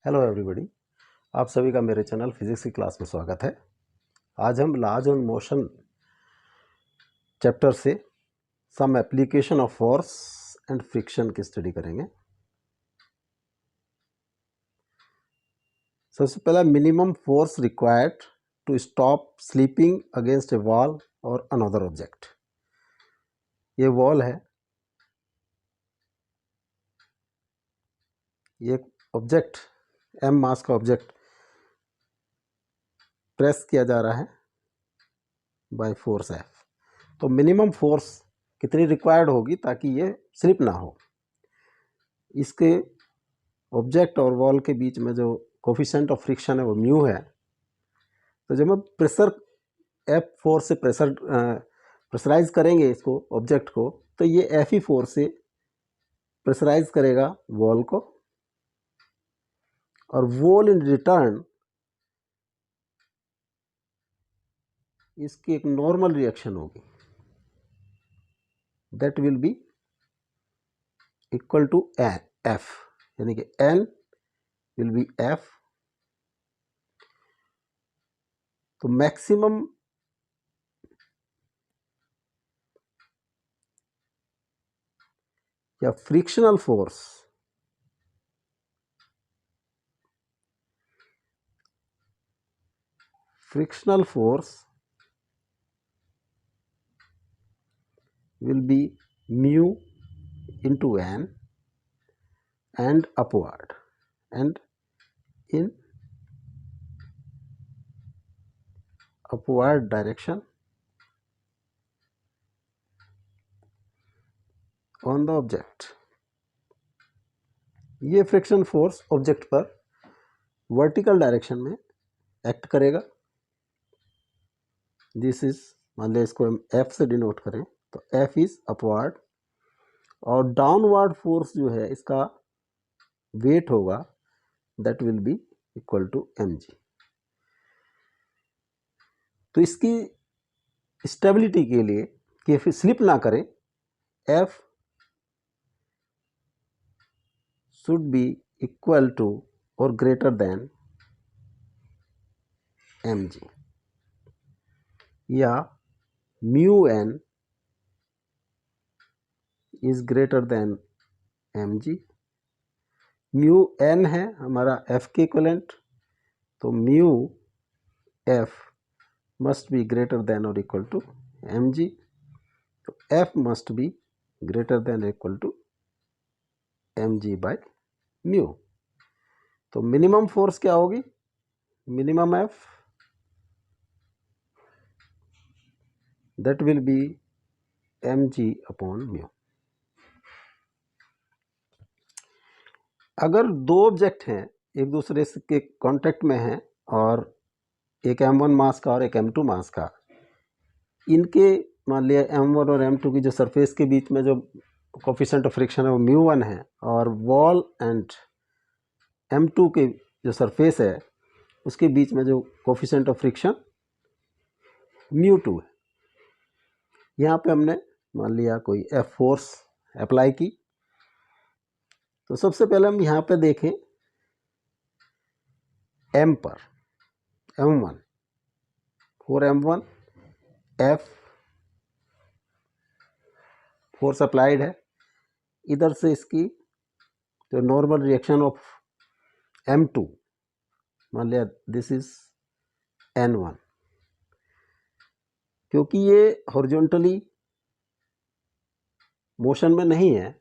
Hello everybody, आप सभी का मेरे चैनल फिजिक्स की क्लास में स्वागत है। आज हम लॉज ऑन मोशन चैप्टर से some application of force and friction की स्टडी करेंगे। सबसे पहला, minimum force required to stop slipping against a wall और अनदर ऑब्जेक्ट। ये वॉल है, ये ऑब्जेक्ट m मास का ऑब्जेक्ट प्रेस किया जा रहा है बाय फोर्स F। तो मिनिमम फोर्स कितनी रिक्वायर्ड होगी ताकि ये स्लिप ना हो। इसके ऑब्जेक्ट और वॉल के बीच में जो कोफिशिएंट ऑफ फ्रिक्शन है वो म्यू है। तो जब हम प्रेशर एफ फोर्स से प्रेशराइज करेंगे इसको ऑब्जेक्ट को, तो ये एफ ही फोर्स से प्रेशराइज करेगा वॉल को, और वॉल इन रिटर्न इसकी एक नॉर्मल रिएक्शन होगी, that will be equal to F, यानी कि एन विल बी एफ। तो मैक्सिमम या frictional force will be mu into n and upward and in upward direction on the object। ये friction force object पर vertical direction में act करेगा। This is, मान लिया इसको हम एफ से डिनोट करें तो एफ इज अपवर्ड, और डाउनवर्ड फोर्स जो है इसका वेट होगा, that will be equal to M G. तो इसकी स्टेबिलिटी के लिए कि फिर स्लिप ना करे, F should be equal to or greater than mg, या mu n is greater than mg। mu n है हमारा f के इक्वलेंट, तो mu f must be greater than or equal to mg, तो f must be greater than or equal to mg by mu। तो minimum force क्या होगी? Minimum f, that will be mg upon mu। अगर दो object हैं, एक दूसरे के कांटेक्ट में हैं, और एक m1 मास का और एक m2 मास का, इनके मान लिया m1 और m2 की जो सरफेस के बीच में जो कोफिशिएंट ऑफ फ्रिक्शन है वो μ1 है, और वॉल एंड m2 के जो सरफेस है उसके बीच में जो कोफिशिएंट ऑफ फ्रिक्शन μ2 है। यहाँ पे हमने मान लिया कोई F फोर्स अप्लाई की। तो सबसे पहले हम यहाँ पे देखें m पर, m1 for m1 F force applied है। इधर से इसकी जो नॉर्मल रिएक्शन ऑफ m2, मान लिया दिस इज n1, क्योंकि ये हॉरिजॉन्टली मोशन में नहीं है,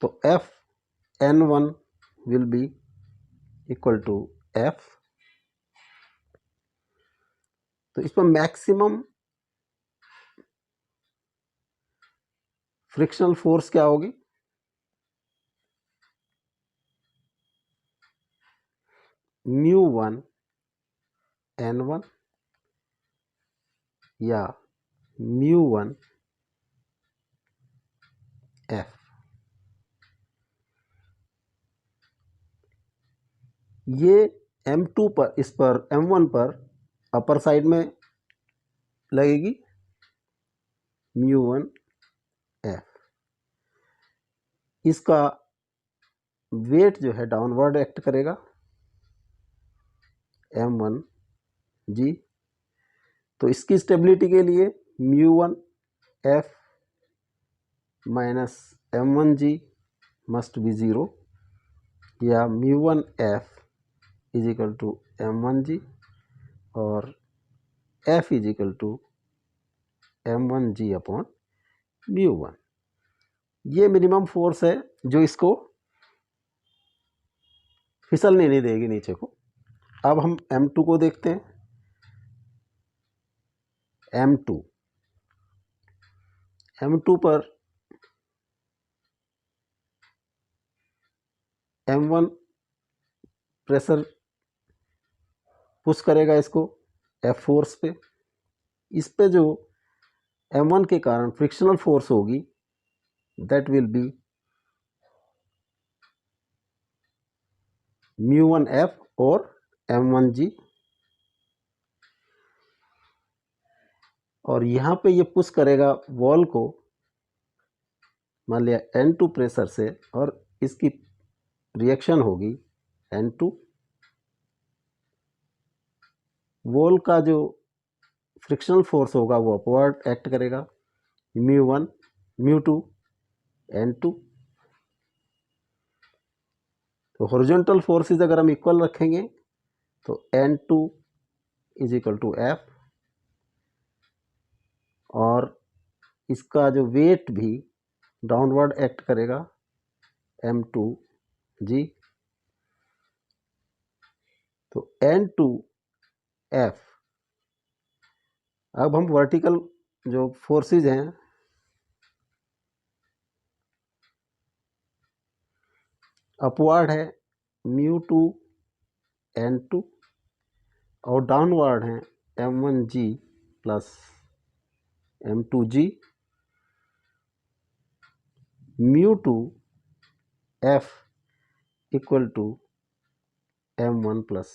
तो F n1 will be equal to F। तो इस पर मैक्सिमम फ्रिक्शनल फोर्स क्या होगी? μ1 n1 या μ1 F। ये m2 पर, इस पर m1 पर अपर साइड में लगेगी μ1 F। इसका वेट जो है डाउनवर्ड एक्ट करेगा, m1g। तो इसकी स्टेबिलिटी के लिए μ1f minus m1g must be 0, या μ1f is equal to m1g और f is equal to m1g upon μ1। ये मिनिमम फोर्स है जो इसको फिसलने नहीं देगी नीचे को। अब हम m2 को देखते हैं। m2 पर m1 प्रेशर पुश करेगा इसको F फोर्स पे। इस पे जो m1 के कारण फ्रिक्शनल फोर्स होगी दैट विल बी μ1F और m1g। और यहाँ पे ये पुश करेगा वॉल को, मान लिया N2 प्रेशर से, और इसकी रिएक्शन होगी N2। वॉल का जो फ्रिक्शनल फोर्स होगा वो अपवर्ड एक्ट करेगा, μ1 μ2 N2। तो हॉरिजॉन्टल फोर्सेस अगर हम इक्वल रखेंगे तो N2 is equal to F, और इसका जो वेट भी डाउनवर्ड एक्ट करेगा m2g। तो N2F। अब हम वर्टिकल जो फोर्सेस हैं अपवर्ड है μ2 N2 और डाउनवर्ड है m1g plus m2g। μ2 F equal to m1 plus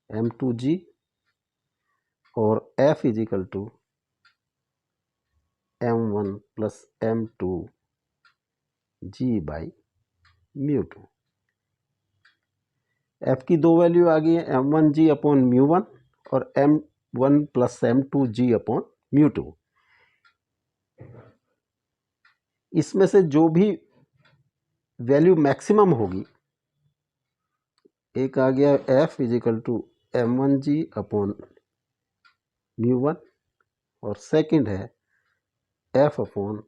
m2g और F is equal to m1 plus m2g by μ2। F की दो वैल्यू आ गई है, m1g अपॉन μ1 और m1 प्लस m2g अपॉन μ2। इसमें से जो भी वैल्यू मैक्सिमम होगी, एक आ गया F is equal to m1g upon μ1 और सेकंड है F upon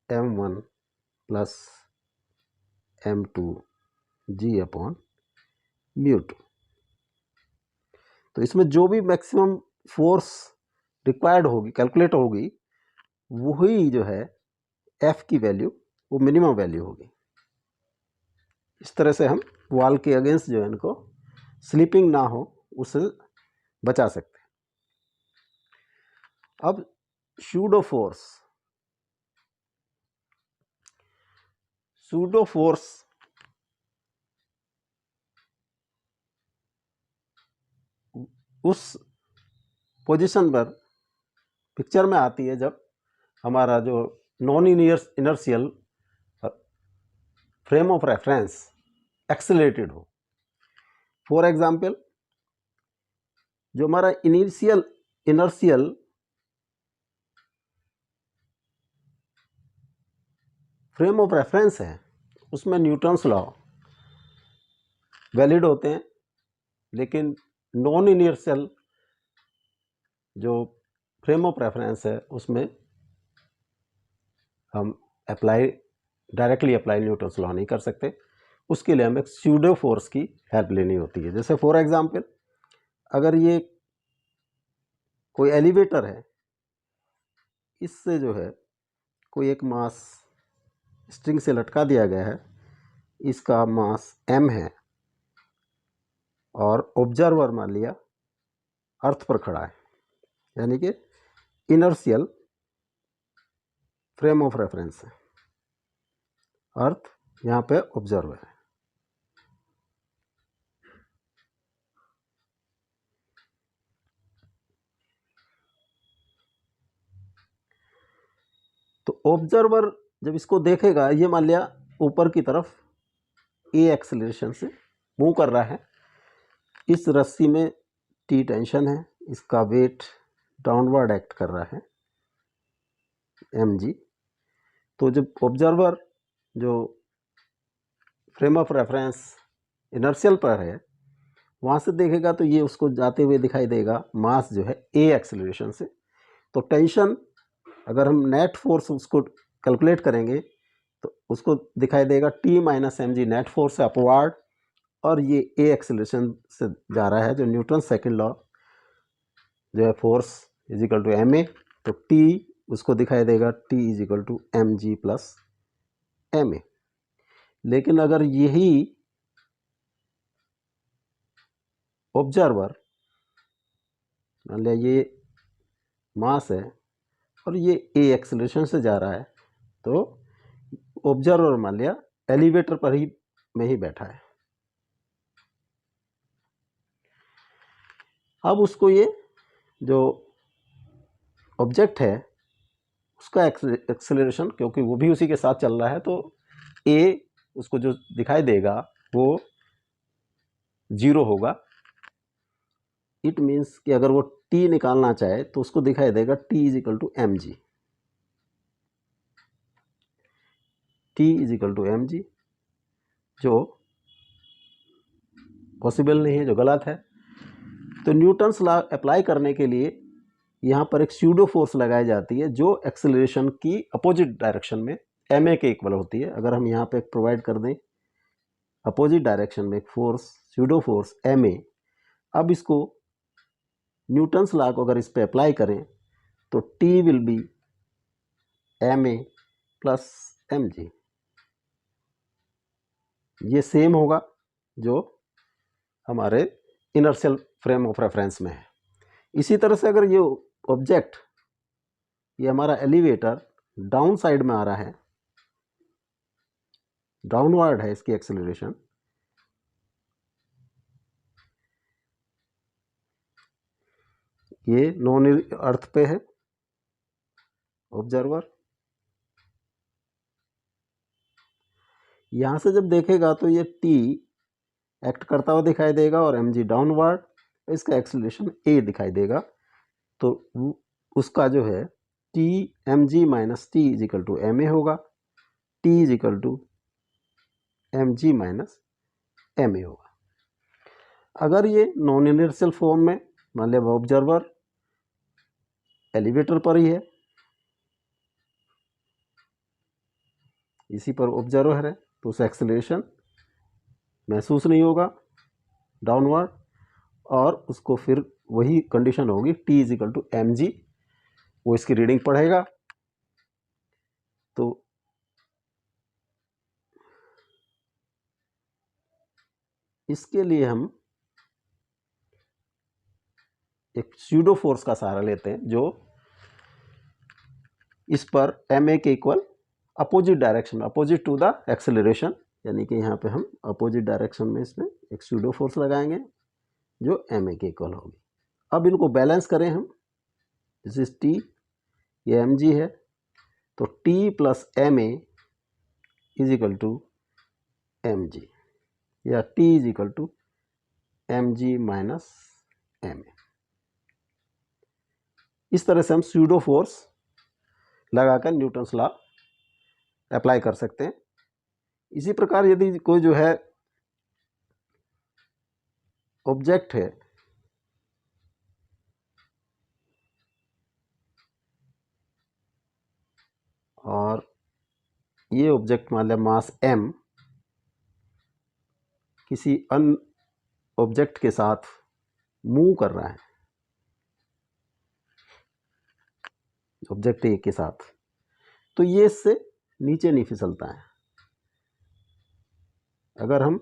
m1 plus m2g upon μ2। तो इसमें जो भी मैक्सिमम फोर्स रिक्वायर्ड होगी, कैलकुलेट होगी, वही जो है F की वैल्यू वो मिनिमम वैल्यू होगी। इस तरह से हम वॉल के अगेंस्ट जो है इनको स्लिपिंग ना हो उससे बचा सकते हैं। अब सूडो फोर्स उस पोजीशन पर पिक्चर में आती है जब हमारा जो non inertial frame of reference accelerated हो। फॉर एग्जांपल, जो हमारा इनर्शियल फ्रेम ऑफ रेफरेंस है उसमें न्यूटन्स लॉ वैलिड होते हैं, लेकिन नॉन इनर्शियल जो फ्रेम ऑफ रेफरेंस है उसमें हम डायरेक्टली अप्लाई न्यूटन्स लॉ नहीं कर सकते। उसके लिए हमें सूडो फोर्स की हेल्प लेनी होती है। जैसे फॉर एग्जांपल, अगर ये कोई एलिवेटर है, इससे जो है कोई एक मास स्ट्रिंग से लटका दिया गया है, इसका मास m है और ऑब्जर्वर मान लिया अर्थ पर खड़ा है, यानी कि इनर्शियल फ्रेम ऑफ रेफरेंस है, अर्थ यहाँ पे ऑब्जर्वर है। तो ऑब्जर्वर जब इसको देखेगा, ये मान लिया ऊपर की तरफ a एक्सेलरेशन से मूव कर रहा है, इस रस्सी में टी टेंशन है, इसका वेट डाउनवर्ड एक्ट कर रहा है mg। तो जब ऑब्जर्वर जो फ्रेम ऑफ रेफरेंस इनर्शियल पर है वहाँ से देखेगा तो ये उसको जाते हुए दिखाई देगा मास जो है a एक्सेलरेशन से। तो टेंशन अगर हम नेट फोर्स उसको कैलकुलेट करेंगे तो उसको दिखाई देगा t minus m g net force upward, और ये a एक्सेलरेशन से जा रहा है जो न्यूटन सेकेंड लॉ जो है force is equal to M A. तो t उसको दिखाई देगा t is equal to M g plus M a. लेकिन अगर यही ऑब्जर्वर मान लिया ये मास है और ये a एक्सेलरेशन से जा रहा है, तो ऑब्जर्वर मान लिया एलिवेटर पर ही में ही बैठा है। अब उसको ये जो ऑब्जेक्ट है उसका एक्सेलरेशन, क्योंकि वो भी उसी के साथ चल रहा है, तो a उसको जो दिखाई देगा वो 0 होगा। इट मीन्स कि अगर वो t निकालना चाहे तो उसको दिखाई देगा t is equal to M g, t is equal to M g, जो पॉसिबल नहीं है, जो गलत है। तो न्यूटन्स लॉ अप्लाई करने के लिए यहाँ पर एक स्यूडो फोर्स लगाई जाती है जो एक्सेलरेशन की अपोजिट डायरेक्शन में ma के इक्वल होती है। अगर हम यहाँ पे प्रोवाइड कर दें अपोजिट डायरेक्शन में एक फोर्स स्यूडो फोर्स ma, अब इसको न्यूटन्स लॉ को अगर इस पे अप्लाई करें तो t will be ma plus mg, ये सेम होगा जो हमारे इनर्शियल फ्रेम ऑफ रेफरेंस में है। इसी तरह से अगर ये ऑब्जेक्ट, ये हमारा एलिवेटर डाउन साइड में आ रहा है, डाउनवर्ड है इसकी एक्सेलरेशन, ये नॉन अर्थ पे है ऑब्जर्वर, यहां से जब देखेगा तो ये t एक्ट करता हुआ दिखाई देगा और mg डाउनवर्ड, इसका एक्सेलरेशन a दिखाई देगा। तो उसका जो है t mg minus T is equal to M a होगा, t is equal to mg minus m a होगा। अगर ये नॉन इनर्शियल फॉर्म में मान लिया ऑब्जर्वर एलिवेटर पर ही है, इसी पर ऑब्जर्वर है, तो उसे एक्सेलरेशन महसूस नहीं होगा डाउनवर्ड, और उसको फिर वही कंडीशन होगी t is equal to M g, वो इसकी रीडिंग पढ़ेगा। तो इसके लिए हम एक स्यूडो फोर्स का सहारा लेते हैं जो इस पर ma के equal opposite direction, opposite to the acceleration, यानी कि यहाँ पे हम अपोजिट डायरेक्शन में इसमें एक स्यूडो फोर्स लगाएंगे जो ma के इक्वल होगी। अब इनको बैलेंस करें हम, दिस इज t, ये mg है, तो t plus ma is equal to mg, या t is equal to mg minus ma। इस तरह से हम स्यूडो फोर्स लगाकर न्यूटन्स लॉ अप्लाई कर सकते हैं। इसी प्रकार यदि कोई जो है ऑब्जेक्ट है और ये ऑब्जेक्ट मान लिया मास m किसी अन्य ऑब्जेक्ट के साथ मूव कर रहा है, ऑब्जेक्ट ए के साथ, तो ये इससे नीचे नहीं फिसलता है। अगर हम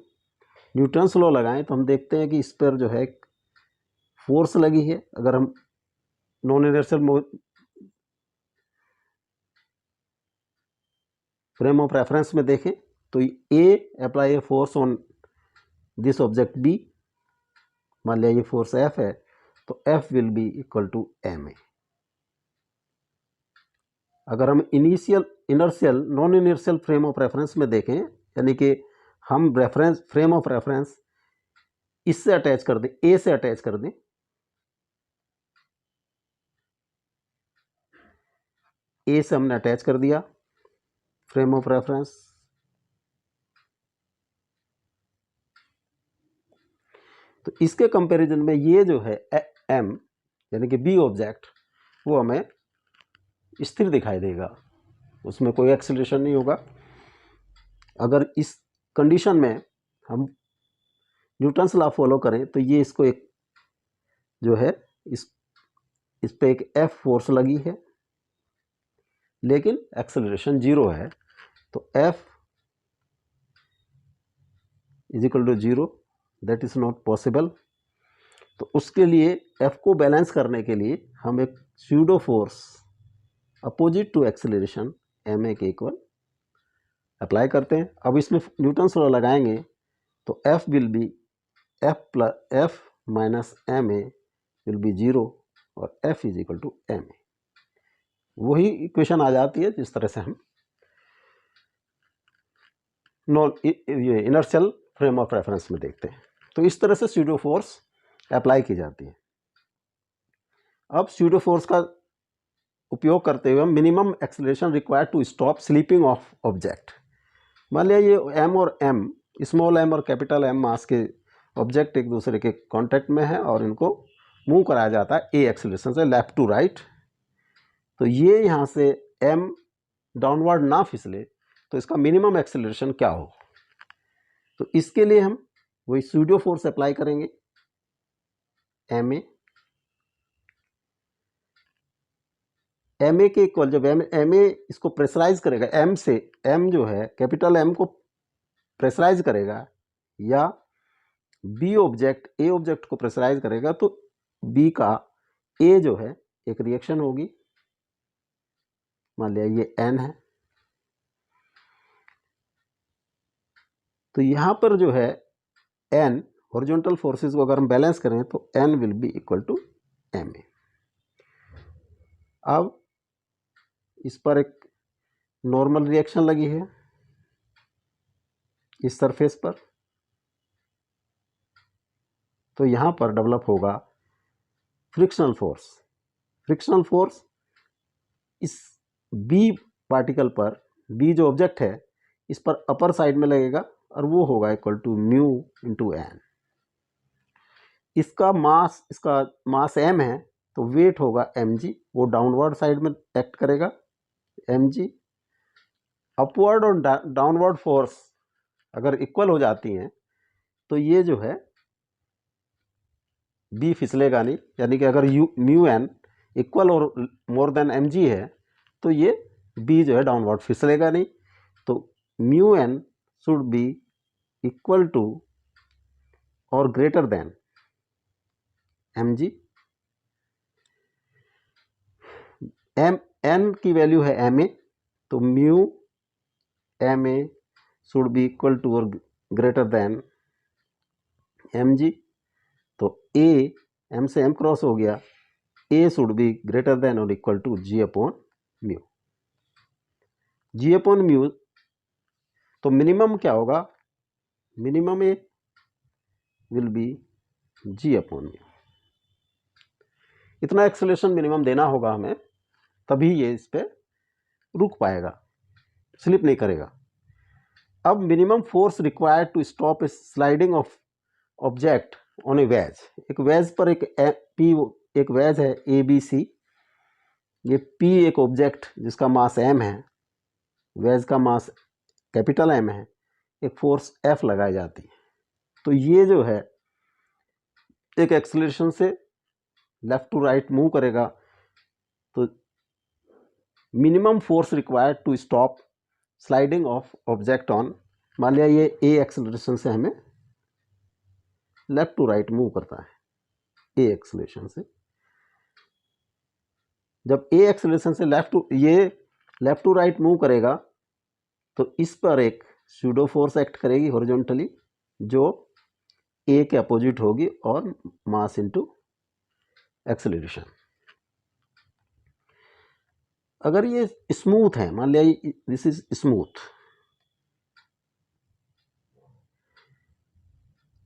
न्यूटन्स लॉ लगाएं तो हम देखते हैं कि इस पर जो है फोर्स लगी है। अगर हम non inertial frame of reference में देखें तो A apply a force on this object B, मान लिया ये फोर्स एफ है, तो F will be equal to M A. अगर हम inertial non inertial frame of reference में देखें, यानी कि हम रेफरेंस फ्रेम ऑफ रेफरेंस इससे अटैच कर दें, ए से अटैच कर दें, ए से हमने अटैच कर दिया फ्रेम ऑफ रेफरेंस। तो इसके कंपैरिजन में ये जो है एम यानी कि बी ऑब्जेक्ट, वो हमें स्थिर दिखाई देगा, उसमें कोई एक्सेलरेशन नहीं होगा। अगर इस कंडीशन में हम न्यूटन्स लॉ फॉलो करें तो ये इसको एक जो है इस पे एक एफ फोर्स लगी है, लेकिन एक्सेलरेशन 0 है, तो F is equal to 0, that is not possible. तो उसके लिए एफ को बैलेंस करने के लिए हम एक pseudo force opposite to acceleration m ए के इक्वल अप्लाई करते हैं। अब इसमें न्यूटन्स लॉ लगाएंगे तो F will be F minus m a will be 0 और F is equal to M a. वही इक्वेशन आ जाती है जिस तरह से हम ये इनर्शियल फ्रेम ऑफ रेफरेंस में देखते हैं। तो इस तरह से स्यूडो फोर्स अप्लाई की जाती है। अब स्यूडो फोर्स का उपयोग करते हुए हम minimum acceleration required to stop slipping of object. मान लिया ये एम और एम, स्मॉल एम और कैपिटल एम मास के ऑब्जेक्ट एक दूसरे के कांटेक्ट में है और इनको मूव कराया जाता है ए एक्सेलरेशन से लेफ्ट टू राइट। तो ये यहाँ से एम डाउनवर्ड ना फिसले तो इसका मिनिमम एक्सेलरेशन क्या हो, तो इसके लिए हम वही स्यूडो फोर्स अप्लाई करेंगे एम ए के इक्वल, जब एम ए इसको प्रेशराइज करेगा, एम से एम जो है कैपिटल एम को प्रेशराइज करेगा या बी ऑब्जेक्ट ए ऑब्जेक्ट को प्रेशराइज करेगा, तो बी का ए जो है एक रिएक्शन होगी। मान लिया ये एन है, तो यहां पर जो है एन हॉरिजॉन्टल फोर्सेस को अगर हम बैलेंस करें तो N will be equal to M a. अब इस पर एक नॉर्मल रिएक्शन लगी है इस सरफेस पर, तो यहां पर डेवलप होगा फ्रिक्शनल फोर्स। फ्रिक्शनल फोर्स इस बी पार्टिकल पर, बी जो ऑब्जेक्ट है इस पर अपर साइड में लगेगा और वो होगा equal to mu into N. इसका मास एम है तो वेट होगा एम जी, वो डाउनवर्ड साइड में एक्ट करेगा एम जी। अपवर्ड और डाउनवर्ड फोर्स अगर इक्वल हो जाती हैं तो ये जो है बी फिसलेगा नहीं, यानी कि अगर म्यू एन इक्वल और मोर देन एम जी है तो ये बी जो है डाउनवर्ड फिसलेगा नहीं। तो mu N should be equal to और ग्रेटर देन एम जी। एम एन की वैल्यू है एम ए, तो mu M A should be equal to और ग्रेटर देन एम जी। तो ए एम से एम क्रॉस हो गया, A should be greater than और equal to ji upon mu. Ji upon mu, तो मिनिमम क्या होगा, minimum A will be G upon mu. इतना एक्सेलरेशन मिनिमम देना होगा हमें, तभी ये इस पे रुक पाएगा, स्लिप नहीं करेगा। अब minimum force required to stop a sliding of object on a wedge. एक वेज पर एक वेज है ए बी सी, ये पी एक ऑब्जेक्ट जिसका मास एम है, वेज का मास कैपिटल एम है, एक फोर्स एफ लगाई जाती है। तो ये जो है एक एक्सेलरेशन से लेफ्ट टू राइट मूव करेगा, तो minimum force required to stop sliding of object on, मान लिया ये ए एक्सेलरेशन से हमें लेफ्ट टू राइट मूव करता है ए एक्सेलरेशन से। जब ए एक्सेलरेशन से लेफ्ट टू राइट मूव करेगा तो इस पर एक स्यूडो फोर्स एक्ट करेगी हॉरिजॉन्टली जो ए के अपोजिट होगी और मास इनटू एक्सेलरेशन। अगर ये स्मूथ है, मान लिया दिस इज स्मूथ,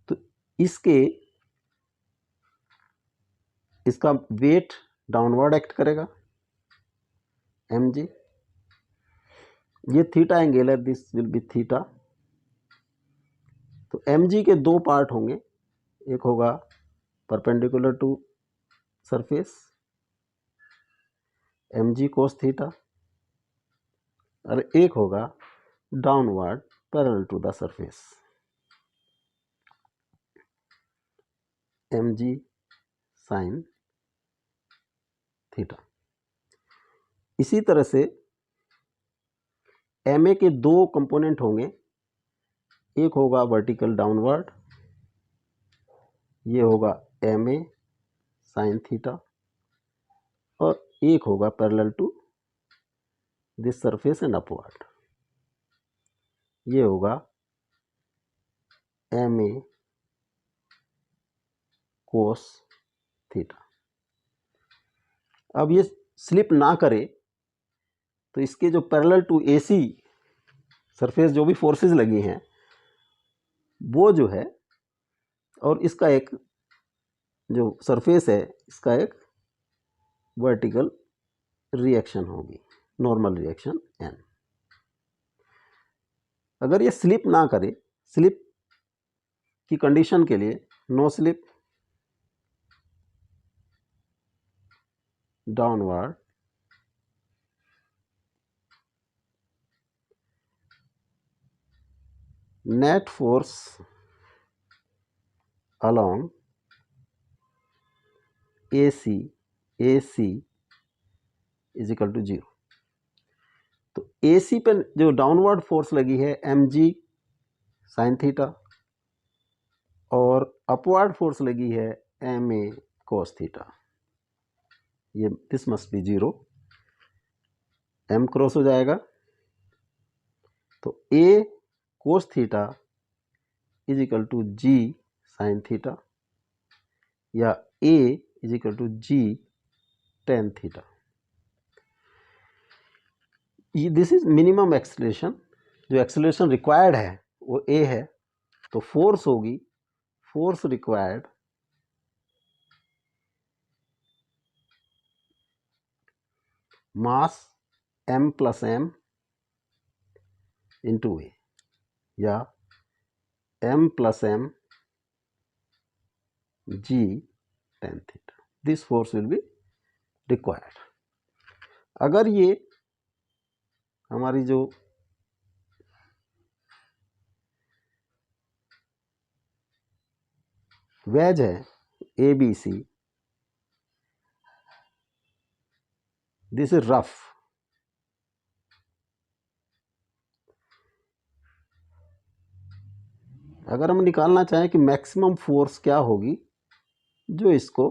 तो इसका वेट डाउनवर्ड एक्ट करेगा mg, ये थीटा एंगल है, दिस विल बी थीटा। तो mg के दो पार्ट होंगे, एक होगा perpendicular to surface mg cos theta, और एक होगा downward parallel to the surface mg sin theta. इसी तरह से ma के दो कंपोनेंट होंगे, एक होगा वर्टिकल डाउनवर्ड, ये होगा ma sin थीटा, और एक होगा parallel to this surface and upward, ये होगा ma cos थीटा। अब ये स्लिप ना करे तो इसके जो पैरेलल टू AC सरफेस जो भी फोर्सेस लगी हैं वो जो है, और इसका एक जो सरफेस है इसका एक वर्टिकल रिएक्शन होगी, नॉर्मल रिएक्शन n। अगर ये स्लिप ना करे, स्लिप की कंडीशन के लिए no slip, downward, net force along AC is equal to 0। तो AC पे जो डाउनवर्ड फोर्स लगी है mg साइन थीटा, और अपवर्ड फोर्स लगी है ma cos थीटा, ये this must be 0, m cross हो जाएगा। तो a cos theta is equal to g sine theta, या a is equal to g tan theta. This is minimum acceleration, जो acceleration required है वो a है। तो फोर्स होगी, force required mass m plus m into a, या m plus m g tan theta, this force will be required. अगर ये हमारी जो वेज है ABC, दिस इज रफ, अगर हम निकालना चाहें कि मैक्सिमम फोर्स क्या होगी जो इसको,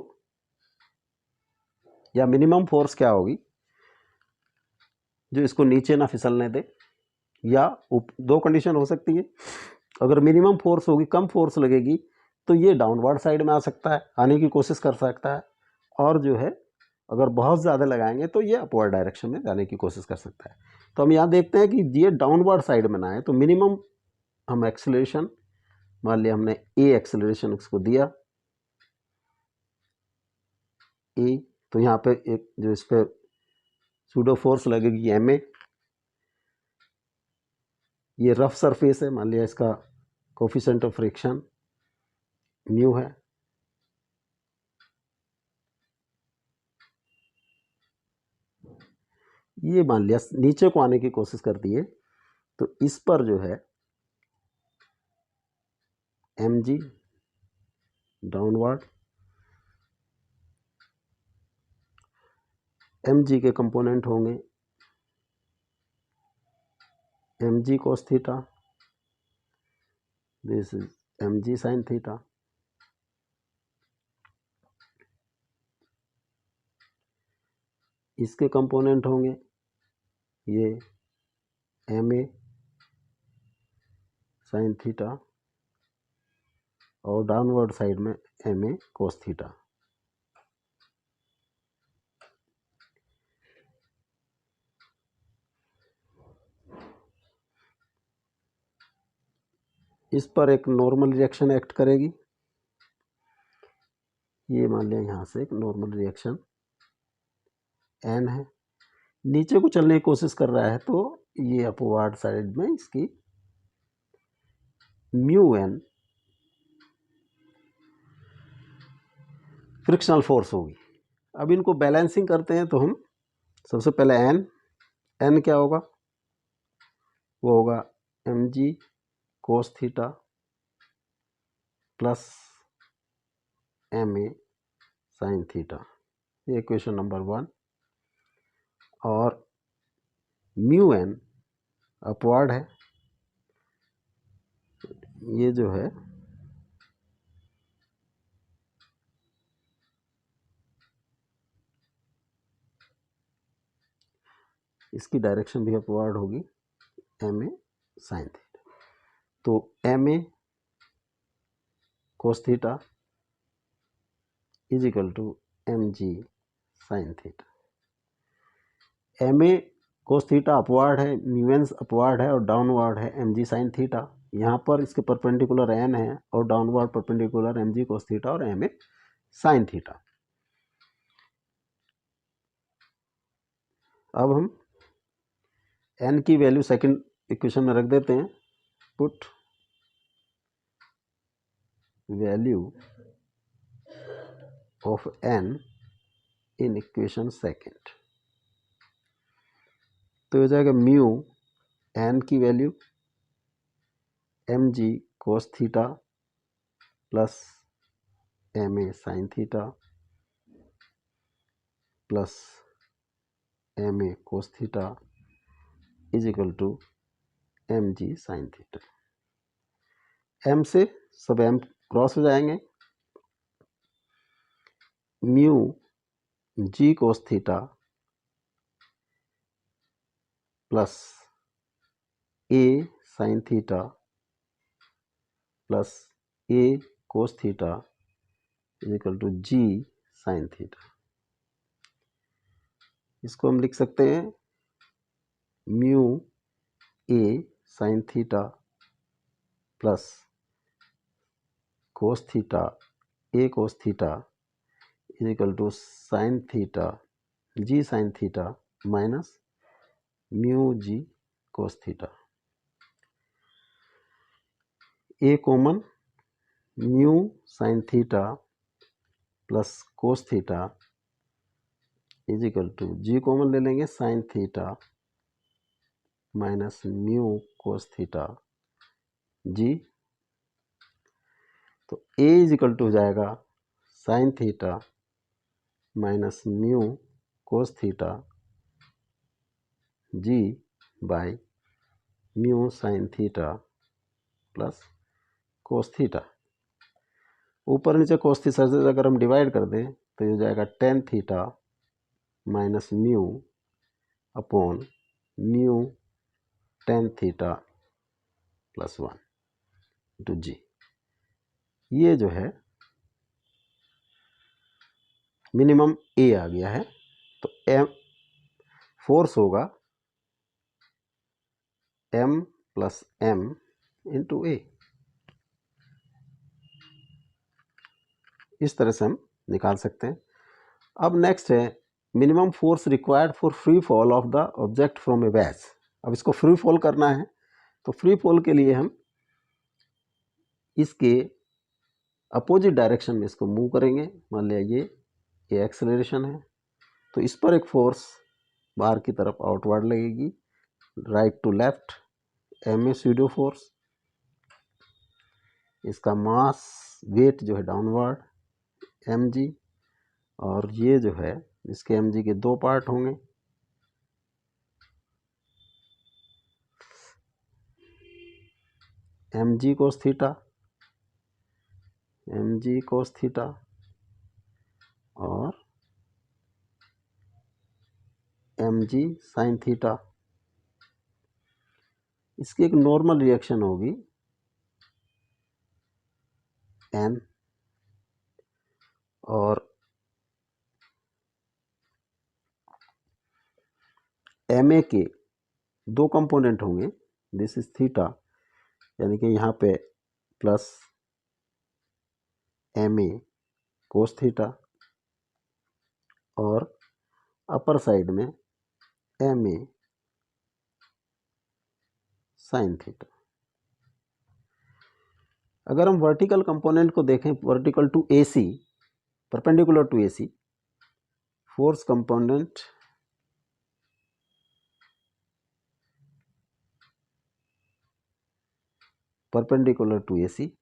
या मिनिमम फोर्स क्या होगी जो इसको नीचे ना फिसलने दे, या दो कंडीशन हो सकती है। अगर मिनिमम फोर्स होगी, कम फोर्स लगेगी, तो ये डाउनवर्ड साइड में आ सकता है, आने की कोशिश कर सकता है, और जो है अगर बहुत ज़्यादा लगाएंगे तो ये अपवर्ड डायरेक्शन में जाने की कोशिश कर सकता है। तो हम यहाँ देखते हैं कि ये डाउनवर्ड साइड में ना आए, तो मिनिमम हम एक्सेलरेशन, मान लिया हमने a एक्सेलरेशन इसको दिया a, तो यहाँ पे एक जो इस पर सूडो फोर्स लगेगी ma, ये रफ सरफेस है, मान लिया इसका कोफिशिएंट ऑफ फ्रिक्शन म्यू है, ये मान लिया नीचे को आने की कोशिश करती है, तो इस पर जो है mg डाउनवर्ड, mg के कंपोनेंट होंगे mg cos theta, this is mg sin theta, इसके कंपोनेंट होंगे ये ma sin थीटा, और डाउनवर्ड साइड में ma cos थीटा। इस पर एक नॉर्मल रिएक्शन एक्ट करेगी, ये मान लिया यहाँ से एक नॉर्मल रिएक्शन एन है, नीचे को चलने की कोशिश कर रहा है तो ये अपवर्ड साइड में इसकी म्यू एन फ्रिक्शनल फोर्स होगी। अब इनको बैलेंसिंग करते हैं तो हम सबसे पहले एन क्या होगा, वो होगा m ji cos theta plus M A sine theta, ये इक्वेशन नंबर 1। और म्यू एन अपवर्ड है, ये जो है इसकी डायरेक्शन भी अपवर्ड होगी, एम ए साइन थीटा। तो m A cos theta is equal to M g sine theta. M A cos theta upward है, म्यू एन अपवर्ड है और डाउनवर्ड है एम जी साइन थीटा। यहाँ पर इसके परपेंडिकुलर एन है और डाउनवर्ड परपेंडिकुलर एम जी कोस थीटा और एम ए साइन थीटा। अब हम एन की वैल्यू सेकंड इक्वेशन में रख देते हैं। Put value of N in equation second, तो हो जाएगा म्यू एन की value m ji cos theta plus M A sine theta plus M A cos theta is equal to M g sine theta. M से सब m cross हो जाएंगे, mu ji cos theta plus a sine theta plus a cos theta is equal to g sine theta. इसको हम लिख सकते हैं mu A sine theta plus cos theta A cos theta is equal to sine theta G sine theta minus mu ji cos theta. A common, mu sine theta plus cos theta is equal to G common ले लेंगे sine theta minus mu cos theta G. तो A is equal to हो जाएगा sine theta minus mu cos theta G by mu sine theta plus cos theta. ऊपर नीचे कोस theta से अगर हम डिवाइड कर दें तो ये हो जाएगा tan theta minus mu upon mu tan theta plus 1 to G. ये जो है मिनिमम ए आ गया है, तो एम फोर्स होगा M plus M into A. इस तरह से हम निकाल सकते हैं। अब नेक्स्ट है minimum force required for free fall of the object from a wedge. अब इसको फ्री फॉल करना है, तो फ्री फॉल के लिए हम इसके अपोजिट डायरेक्शन में इसको मूव करेंगे। मान लिया ये एक्सेलरेशन है, तो इस पर एक फोर्स बाहर की तरफ आउटवर्ड लगेगी, right to left, m a pseudo force. इसका मास वेट जो है डाउनवर्ड एम जी, और ये जो है इसके एम जी के दो पार्ट होंगे, एम जी कोस थीटा और एम जी साइन थीटा। इसकी एक नॉर्मल रिएक्शन होगी एन, और एम ए के दो कंपोनेंट होंगे, दिस इज थीटा, यानी कि यहाँ पे plus M A cos theta और अपर साइड में एम ए साइन थीटा। अगर हम वर्टिकल कंपोनेंट को देखें, vertical to A C, perpendicular to A C, force component perpendicular to A C,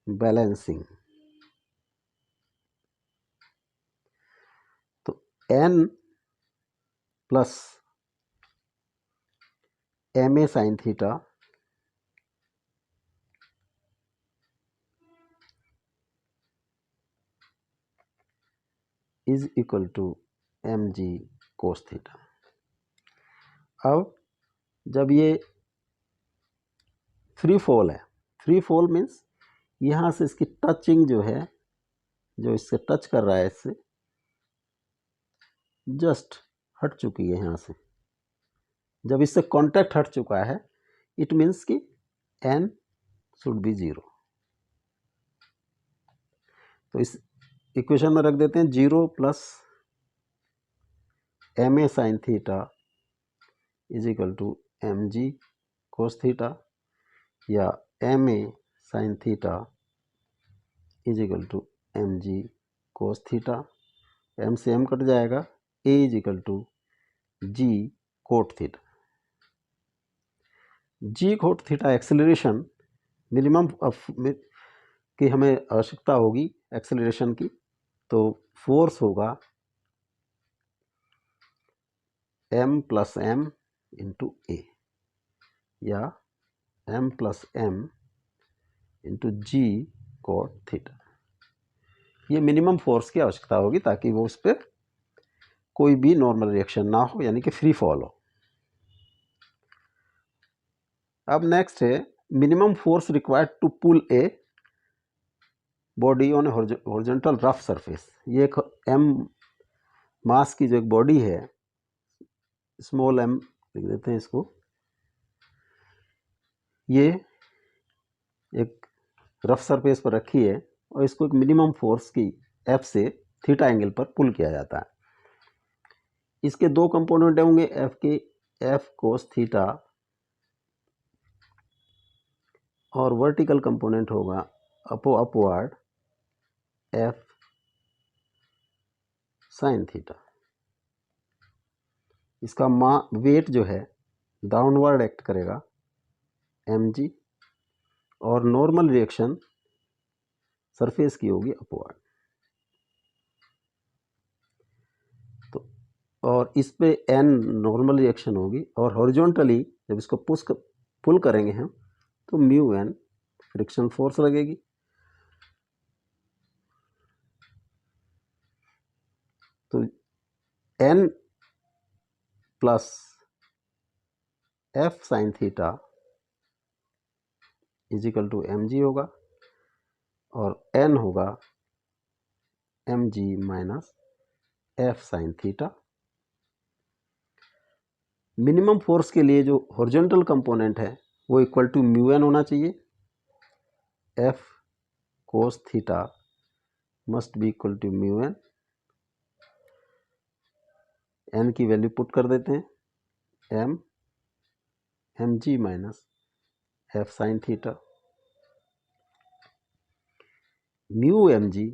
balancing, तो N plus M A sine theta is equal to M G cos theta. अब जब ये free fall है, free fall means यहाँ से इसकी touching जो है, जो इससे टच कर रहा है, इससे जस्ट हट चुकी है यहाँ से। जब इससे कांटेक्ट हट चुका है, इट मीन्स कि एन शुड बी 0। तो इस इक्वेशन में रख देते हैं 0 plus M A sine theta is equal to M G cos theta, या M A sine theta is equal to M G cos theta. M से एम कट जाएगा, A is equal to G cot theta. G cot theta acceleration minimum की हमें आवश्यकता होगी acceleration की, तो force होगा m प्लस एम इंटू ए, या m प्लस एम इंटू जी कोट थीटा। ये मिनिमम फोर्स की आवश्यकता होगी ताकि वो उस पर कोई भी नॉर्मल रिएक्शन ना हो, यानी कि फ्री फॉल हो। अब नेक्स्ट है minimum force required to pull a body on horizontal rough surface. ये एक एम मास की जो एक बॉडी है, स्मॉल एम लिख देते हैं इसको, ये एक रफ सरफेस पर रखी है और इसको एक मिनिमम फोर्स की एफ से थीटा एंगल पर पुल किया जाता है। इसके दो कंपोनेंट होंगे, एफ के एफ कोस थीटा, और वर्टिकल कंपोनेंट होगा अपवर्ड एफ साइन थीटा। इसका वेट जो है डाउनवर्ड एक्ट करेगा एम जी, और नॉर्मल रिएक्शन सरफेस की होगी अपवर्ड। तो और इस पे एन नॉर्मल रिएक्शन होगी, और हॉरिजॉन्टली जब इसको पुल करेंगे हम तो म्यू एन फ्रिक्शन फोर्स लगेगी। तो N plus F sine theta is equal to M g होगा, और एन होगा एम जी minus F sine theta. Minimum force के लिए जो हॉरिजॉन्टल कंपोनेंट है वो इक्वल टू म्यू एन होना चाहिए। F cos theta must be equal to mu N. N की वैल्यू पुट कर देते हैं, एम जी minus F sine theta, mu M G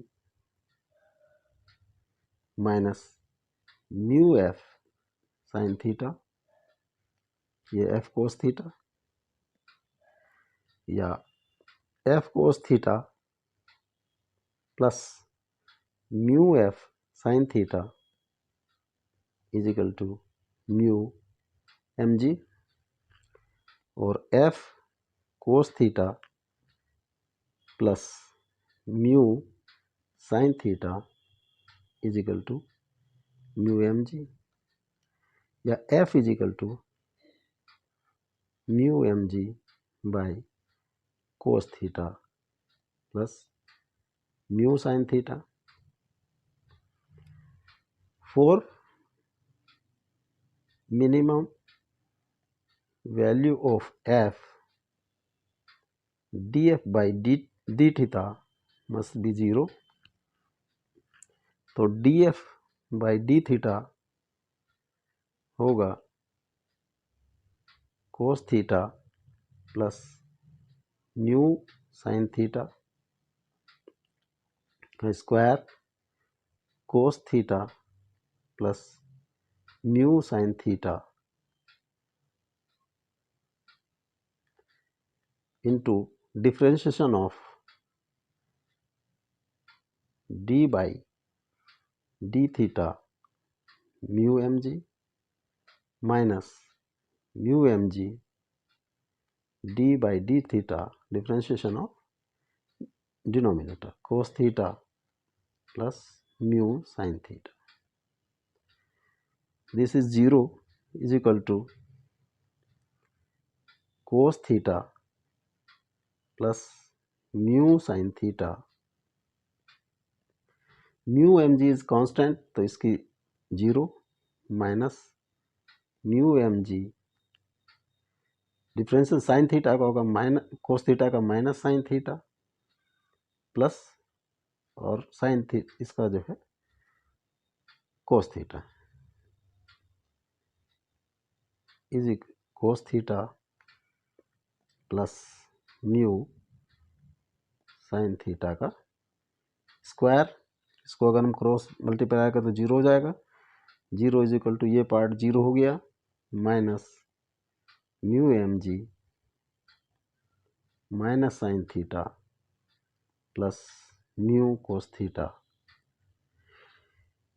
minus mu F sine theta, ये F cos theta, या F cos theta plus mu F sine theta is equal to mu M G, और F cos theta plus mu sine theta is equal to mu M G, या F is equal to mu M g by cos theta plus mu sine theta. For minimum value of f df by d theta must be 0. तो df by d theta होगा cos theta plus mu sine theta का square cos theta plus mu sine theta into differentiation of d by d theta mu mg minus mu mg d by d theta differentiation of denominator cos theta plus mu sin theta. This is 0 is equal to cos theta plus mu sin theta. mu mg is constant तो इसकी 0 minus mu mg differential sign theta का होगा minus cos theta का minus sine theta plus और sine theta इसका जो है कोस theta is cos theta plus mu sine theta का स्क्वायर. इसको अगर हम क्रॉस मल्टीप्लाई करें तो 0 हो जाएगा. 0 इज इक्वल टू ये पार्ट 0 हो गया minus mu M G minus sine theta plus mu cos theta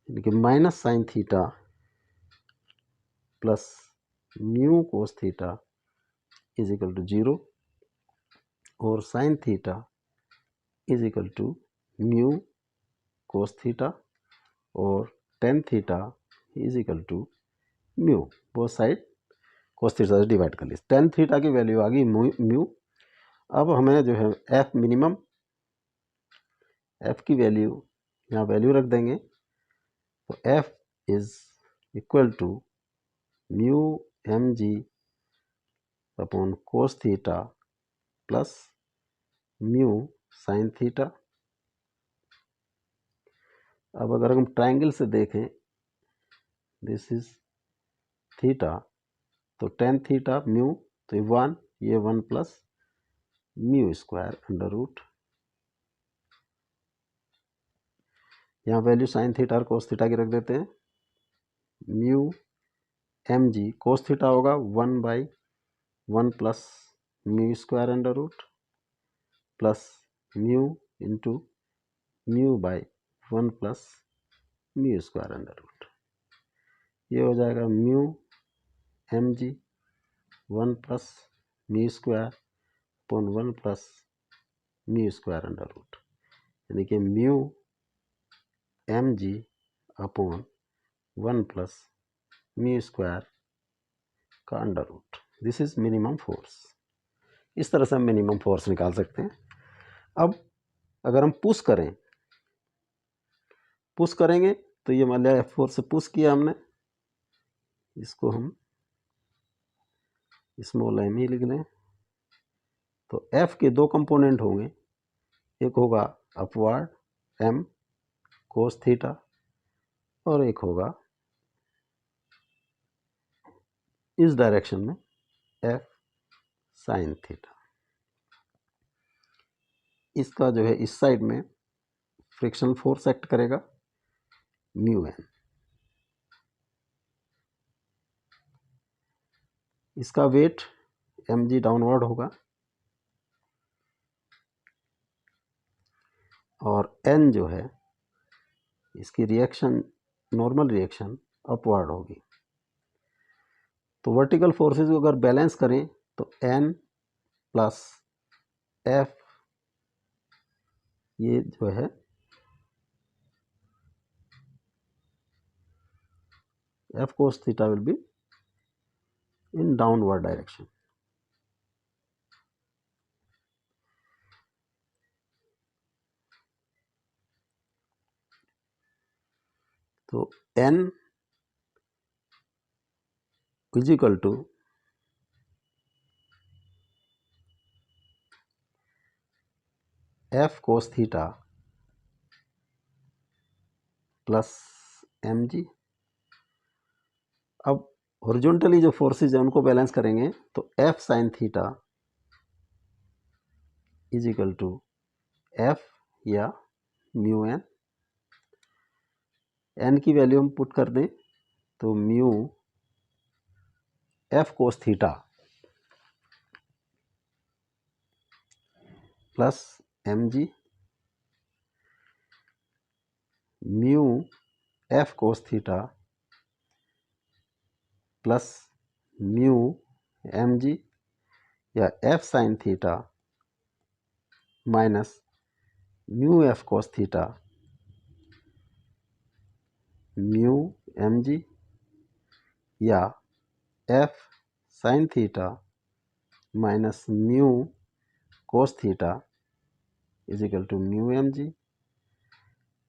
यानी कि minus sine theta plus mu cos theta is equal to 0 और sine theta is equal to mu cos theta और tan theta is equal to mu. Both side cos theta से divide कर लीजिए. Tan theta की value आ गई mu. अब हमें जो है एफ मिनिमम एफ की वैल्यू यहाँ वैल्यू रख देंगे तो F is equal to mu M G upon cos theta plus mu sine theta. अब अगर हम ट्राइंगल से देखें दिस इज थीटा तो टेन थीटा म्यू तो ये one plus mu square under root. यहाँ वैल्यू साइन थीटा और कोस थीटा की रख देते हैं. Mu M G cos theta होगा 1/1 plus mu square under root plus mu into mu by 1 plus mu square under root. ये हो जाएगा mu M G 1 plus mu square upon 1 plus mu square under root यानी कि mu M G upon 1 plus mu square का under root. This is minimum force. इस तरह से हम मिनिमम फोर्स निकाल सकते हैं. अब अगर हम पुश करेंगे तो ये मान लिया F4 से पुश किया हमने, इसको हम स्मॉल m ही लिख लें. तो F के दो कंपोनेंट होंगे, एक होगा अपवर्ड m कोस थीटा और एक होगा इस डायरेक्शन में F साइन थीटा. इसका जो है इस साइड में फ्रिक्शनल फोर्स एक्ट करेगा म्यू एन. इसका वेट एम जी डाउनवर्ड होगा और एन जो है इसकी रिएक्शन नॉर्मल रिएक्शन अपवर्ड होगी. तो वर्टिकल फोर्सेस को अगर बैलेंस करें तो एन प्लस एफ ये जो है F cos theta will be in downward direction. तो N is equal to F cos theta plus M G. अब हॉरिजॉन्टली जो फोर्सेज है उनको बैलेंस करेंगे तो F sine theta is equal to F या म्यू एन। एन की value हम पुट कर दें तो mu F cos theta plus M G mu F cos theta plus mu M G या F sine theta minus mu F cos theta mu M G या F sine theta minus mu cos theta is equal to mu M G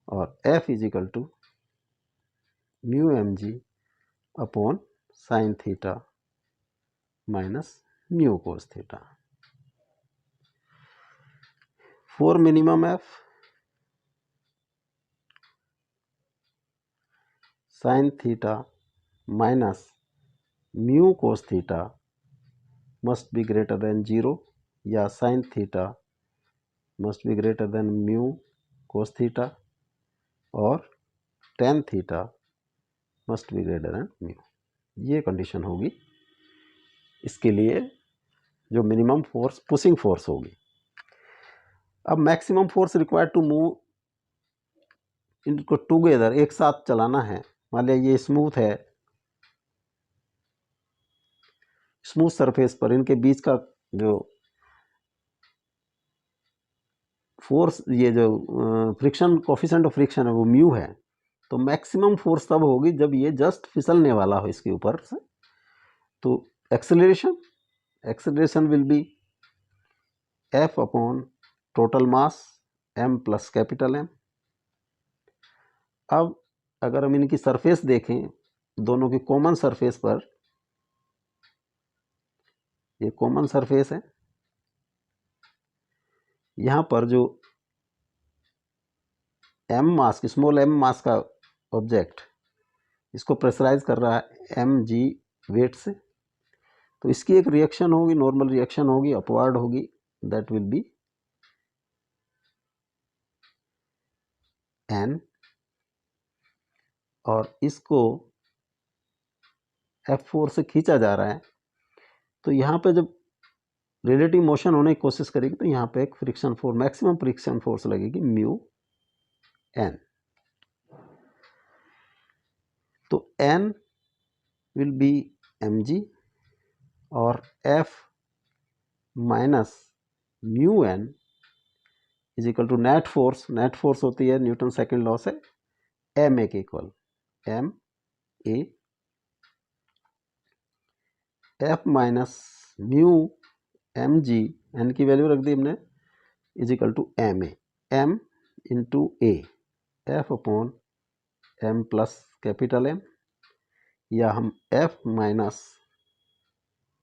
और F is equal to mu M G upon sine theta minus mu cos theta. For minimum F sine theta minus mu cos theta must be greater than 0 या sine theta must be greater than mu cos theta और tan theta must be greater than mu. ये condition होगी इसके लिए जो minimum force pushing force होगी। अब maximum force required to move इनको टुगेदर एक साथ चलाना है। मान लिया ये स्मूथ है, स्मूथ सरफेस पर इनके बीच का जो फोर्स ये जो फ्रिक्शन कोफिशिएंट ऑफ फ्रिक्शन है वो म्यू है। तो मैक्सिमम फोर्स तब होगी जब ये जस्ट फिसलने वाला हो इसके ऊपर से। तो acceleration will be F upon total mass m plus capital M. अब अगर हम इनकी सरफेस देखें दोनों की कॉमन सरफेस पर, ये कॉमन सरफेस है, यहाँ पर जो एम मास स्मॉल एम मास का ऑब्जेक्ट इसको प्रेशराइज कर रहा है एम जी वेट से। तो इसकी एक रिएक्शन होगी, नॉर्मल रिएक्शन होगी, अपवर्ड होगी, दैट विल बी एन। और इसको F4 से खींचा जा रहा है तो यहाँ पे जब रिलेटिव मोशन होने की कोशिश करेगी तो यहाँ पे एक friction force, maximum friction force लगेगी म्यू एन। तो एन विल बी एम जी और F minus mu N is equal to net force होती है न्यूटन सेकंड लॉ से एम ए के इक्वल M A F minus mu M G, N की value रख दी हमने, is equal to M A, M into A, F upon M plus capital M, या हम F minus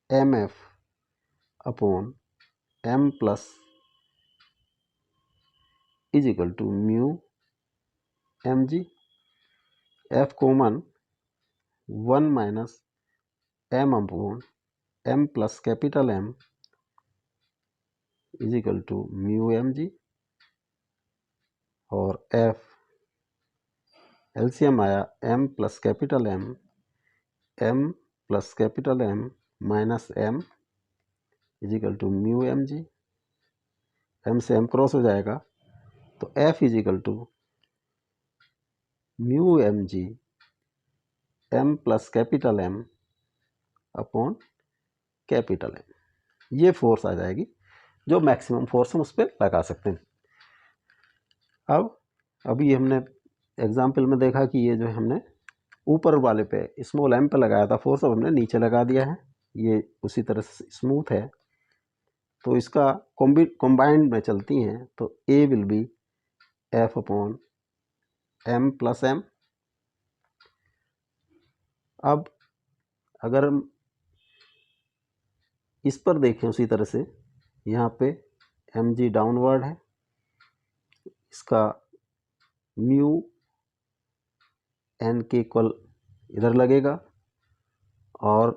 M F upon M plus is equal to mu M g. F common 1 minus m upon M plus capital M is equal to mu M G. और F LCM आया m plus capital M plus capital M minus m is equal to mu M G. M से M cross हो जाएगा तो F is equal to mu M G m plus capital M upon capital M. ये force आ जाएगी जो maximum force हम उस पर लगा सकते हैं। अब अभी हमने एग्जाम्पल में देखा कि ये जो हमने ऊपर वाले पे स्मॉल एम पे लगाया था फोर्स, अब हमने नीचे लगा दिया है। ये उसी तरह से स्मूथ है तो इसका कॉम्बाइंड में चलती हैं तो A will be F upon M plus M. अब अगर हम इस पर देखें उसी तरह से, यहाँ पे एम जी डाउनवर्ड है इसका म्यू एन के इक्वल इधर लगेगा, और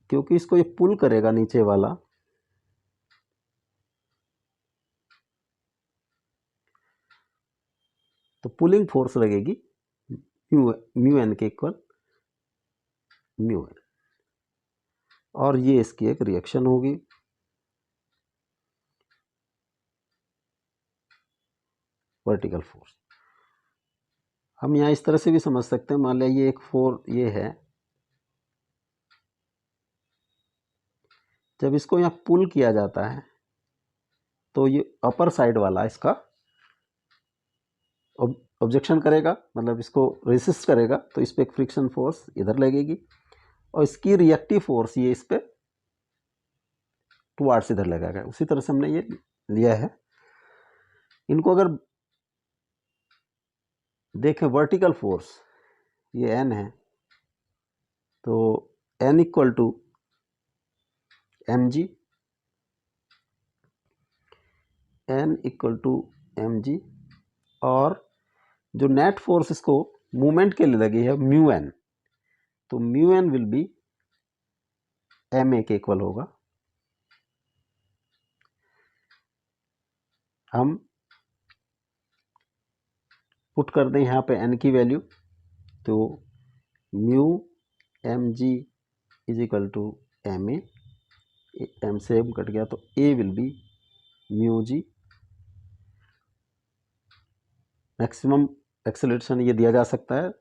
क्योंकि इसको ये पुल करेगा नीचे वाला, तो पुलिंग फोर्स लगेगी म्यू एन के इक्वल म्यू एन, और ये इसकी एक रिएक्शन होगी। वर्टिकल फोर्स हम यहाँ इस तरह से भी समझ सकते हैं, मान लिया ये एक ये है, जब इसको यहाँ पुल किया जाता है तो ये अपर साइड वाला इसका ऑब्जेक्शन करेगा, मतलब इसको रेसिस्ट करेगा, तो इस पर एक फ्रिक्शन फोर्स इधर लगेगी, और इसकी रिएक्टिव फोर्स ये इस पर टुवार्ड्स इधर लगेगा। उसी तरह से हमने ये लिया है। इनको अगर देखें वर्टिकल फोर्स, ये एन है, तो N equal to M G, N equal to M G, और जो नेट फोर्स इसको मूवमेंट के लिए लगी है म्यू एन, तो mu N will be m ए के इक्वल होगा। हम पुट कर दें यहाँ पे एन की वैल्यू, तो mu M G is equal to M A, M से एम कट गया तो A will be mu G. Maximum acceleration ये दिया जा सकता है,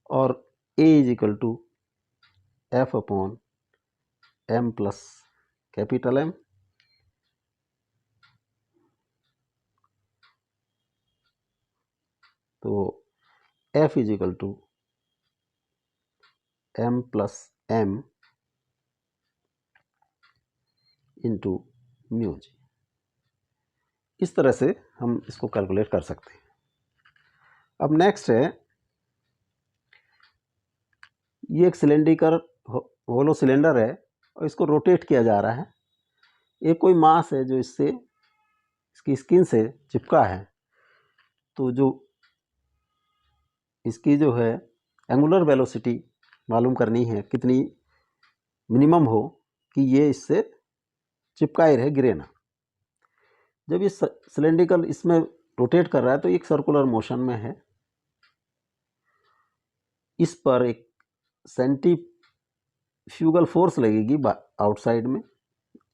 और A is equal to F upon M plus capital M, तो F is equal to M plus M into mu G. इस तरह से हम इसको कैलकुलेट कर सकते हैं। अब नेक्स्ट है, ये एक सिलेंड्रिकल होलो सिलेंडर है और इसको रोटेट किया जा रहा है। एक कोई मास है जो इससे इसकी स्किन से चिपका है, तो जो इसकी जो है एंगुलर वेलोसिटी मालूम करनी है, कितनी मिनिमम हो कि ये इससे चिपकाए रहे, गिरे ना। जब ये सिलेंड्रिकल इसमें रोटेट कर रहा है तो एक सर्कुलर मोशन में है, इस पर एक सेंट्रीफ्यूगल फोर्स लगेगी आउटसाइड में,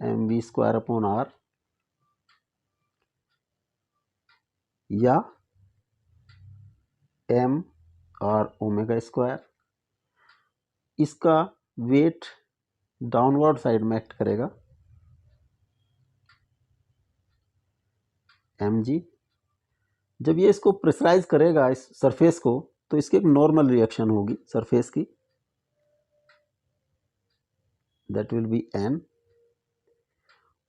m v square upon r, या एम और ओमेगा स्क्वायर। इसका वेट डाउनवर्ड साइड में एक्ट करेगा, एम जी। जब ये इसको प्रेशराइज करेगा इस सरफेस को, तो इसकी एक नॉर्मल रिएक्शन होगी सरफेस की, दैट विल बी एन,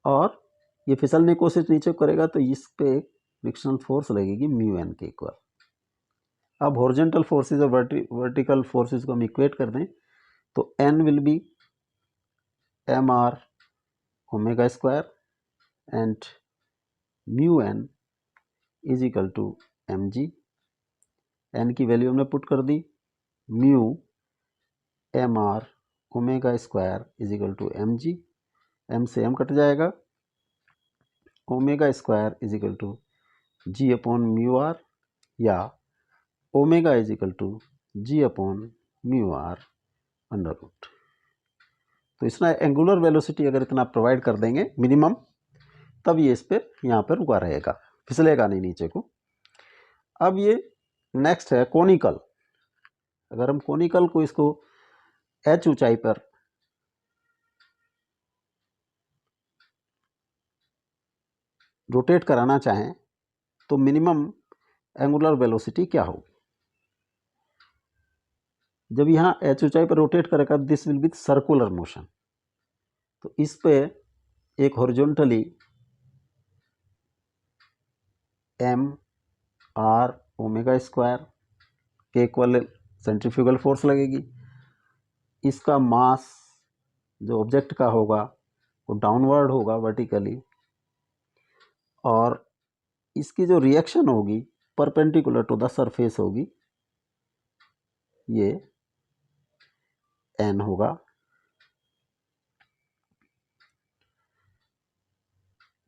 और ये फिसलने की कोशिश नीचे करेगा तो इस पे एक फ्रिक्शनल फोर्स लगेगी म्यू एन के इक्वल। अब हॉरिजॉन्टल फोर्सेस और वर्टिकल फोर्सेस को हम इक्वेट कर दें, तो N will be M are omega square and mu N is equal to M G. N की वैल्यू हमने पुट कर दी, mu M are omega square is equal to M G, M से एम कट जाएगा, omega square is equal to ji upon mu R, या omega is equal to ji upon mu r under root. तो इसमें angular velocity अगर इतना provide कर देंगे minimum, तब ये इस पर यहाँ पर रुका रहेगा, फिसलेगा नहीं नीचे को। अब ये नेक्स्ट है कोनिकल। अगर हम कोनिकल को इसको एच ऊंचाई पर रोटेट कराना चाहें तो मिनिमम एंगुलर वेलोसिटी क्या होगी? जब यहाँ एच ऊंचाई पर रोटेट करेगा, this will be circular motion, तो इस पे एक horizontally m are omega square के इक्वल सेंट्रीफ्यूगल फोर्स लगेगी। इसका मास जो ऑब्जेक्ट का होगा वो डाउनवर्ड होगा वर्टिकली, और इसकी जो रिएक्शन होगी परपेंडिकुलर टू द सरफेस होगी, ये n होगा।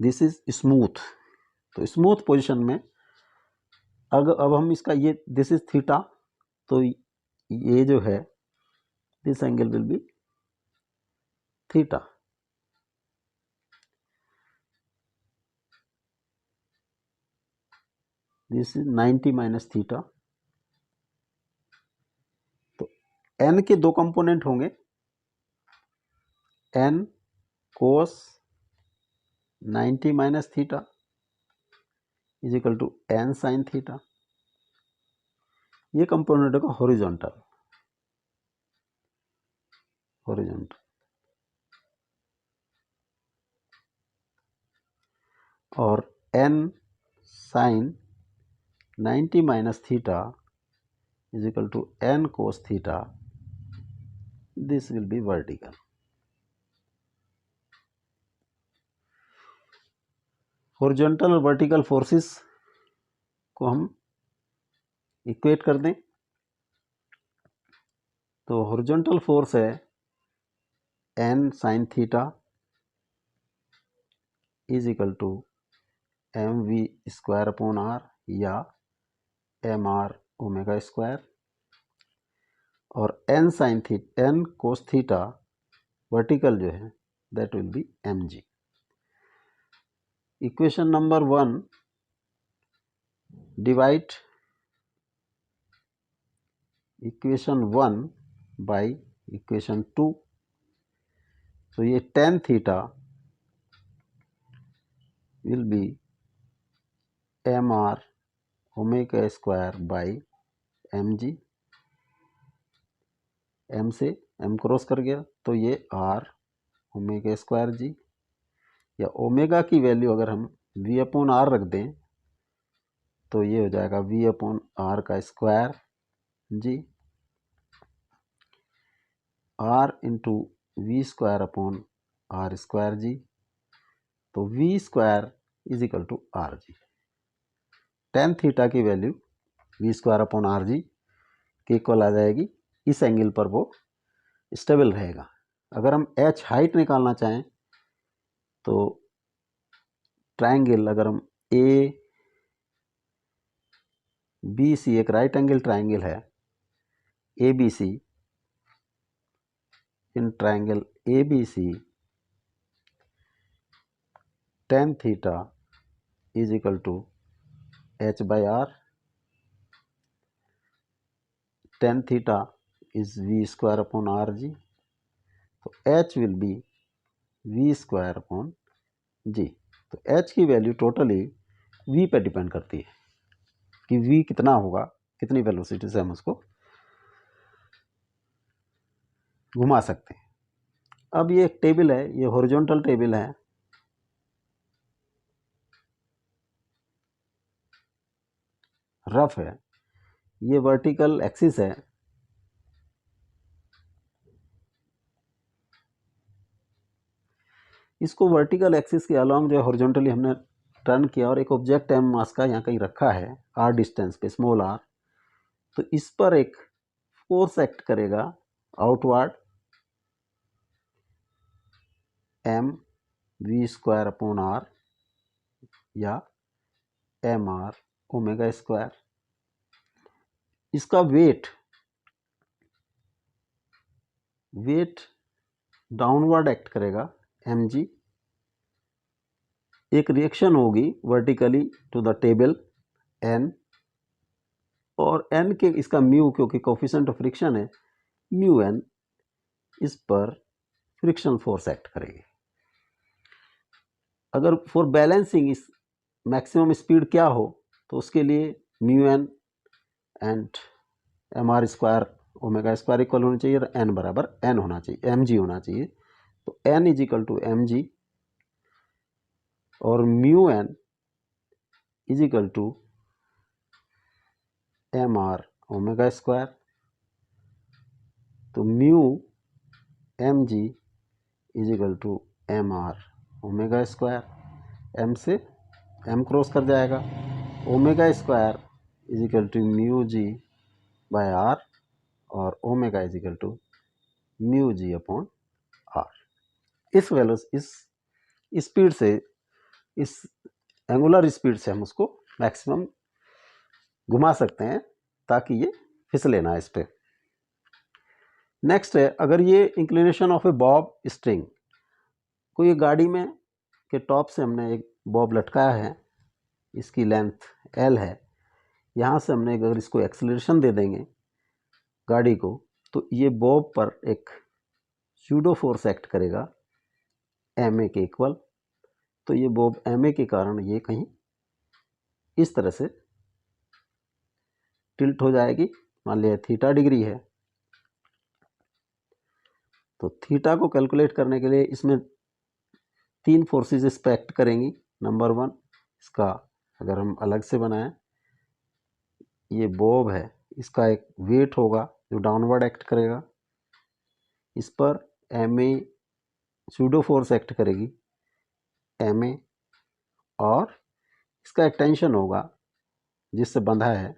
This is smooth. तो स्मूथ पोजीशन में अब हम इसका ये दिस इज थीटा, तो ये जो है this angle will be theta. This is 90 minus theta. तो n के दो कंपोनेंट होंगे, n cos 90 minus theta is equal to n sine theta. ये कंपोनेंट होगा हॉरिजॉन्टल, और n sine 90 minus theta is equal to n cos theta. This will be vertical. Horizontal और vertical forces को हम equate कर दें, तो हॉरिजॉन्टल फोर्स है n sine theta is equal to mv square upon r या mr omega square, और n sine theta n cos theta vertical जो है that will be mg। Equation number 1 divide equation 1 by equation 2, तो ये tan theta will B mr omega square by mg। m से m cross कर गया, तो ये r ओमेगा स्क्वायर जी, या ओमेगा की वैल्यू अगर हम v अपॉन r रख दें तो ये हो जाएगा v अपॉन r का square G, r into V square upon r square G. तो v square is equal to r G. tan theta की value v square upon r G के इक्वल आ जाएगी। इस एंगल पर वो स्टेबल रहेगा। अगर हम h हाइट निकालना चाहें तो ट्रायंगल, अगर हम ए बी सी एक राइट एंगल ट्रायंगल है A B C, in triangle A B C tan theta is equal to h by r. tan theta is v square upon r g, तो h will be v square upon g. तो h की value totally v पे depend करती है कि v कितना होगा, कितनी वेलोसिटी से हम उसको घुमा सकते हैं। अब ये एक टेबल है, ये हॉरिजॉन्टल टेबल है, रफ है, ये वर्टिकल एक्सिस है, इसको वर्टिकल एक्सिस के अलॉन्ग जो हॉरिजॉन्टली हमने टर्न किया और एक ऑब्जेक्ट m मास का यहाँ कहीं रखा है r डिस्टेंस पे, स्मॉल r, तो इस पर एक फोर्स एक्ट करेगा outward m v square upon r या m r ओमेगा स्क्वायर। इसका वेट डाउनवर्ड एक्ट करेगा mg। एक रिएक्शन होगी vertically to the table n, और n के इसका म्यू, क्योंकि कोफिशिएंट ऑफ फ्रिक्शन है, म्यू n इस पर फ्रिक्शन फोर्स एक्ट करेगी। अगर फॉर बैलेंसिंग इस मैक्सिमम स्पीड क्या हो, तो उसके लिए mu n and M R square omega square equal होना चाहिए, और n बराबर n होना चाहिए, mg होना चाहिए। तो n is equal to mg और mu n is equal to M are omega square. तो mu mg is equal to M are omega square, m से एम क्रॉस कर जाएगा, omega square is equal to mu g by r, और omega is equal to mu ji upon r. इस value इस speed से, इस angular speed से हम उसको मैक्सिमम घुमा सकते हैं ताकि ये फिसले ना इस पे। नेक्स्ट है, अगर ये inclination of A Bob string, कोई गाड़ी में के टॉप से हमने एक बॉब लटकाया है, इसकी लेंथ L है, यहाँ से हमने अगर इसको एक्सेलरेशन दे देंगे गाड़ी को, तो ये बॉब पर एक स्यूडो फोर्स एक्ट करेगा ma के इक्वल। तो ये बॉब ma के कारण ये कहीं इस तरह से टिल्ट हो जाएगी। मान लिया थीटा डिग्री है, तो थीटा को कैलकुलेट करने के लिए इसमें 3 फोर्सेस इस पर एक्ट करेंगी। नंबर 1, इसका अगर हम अलग से बनाएं, ये बॉब है, इसका एक वेट होगा जो डाउनवर्ड एक्ट करेगा, इस पर ma स्यूडो फोर्स एक्ट करेगी ma, और इसका एक टेंशन होगा जिससे बंधा है,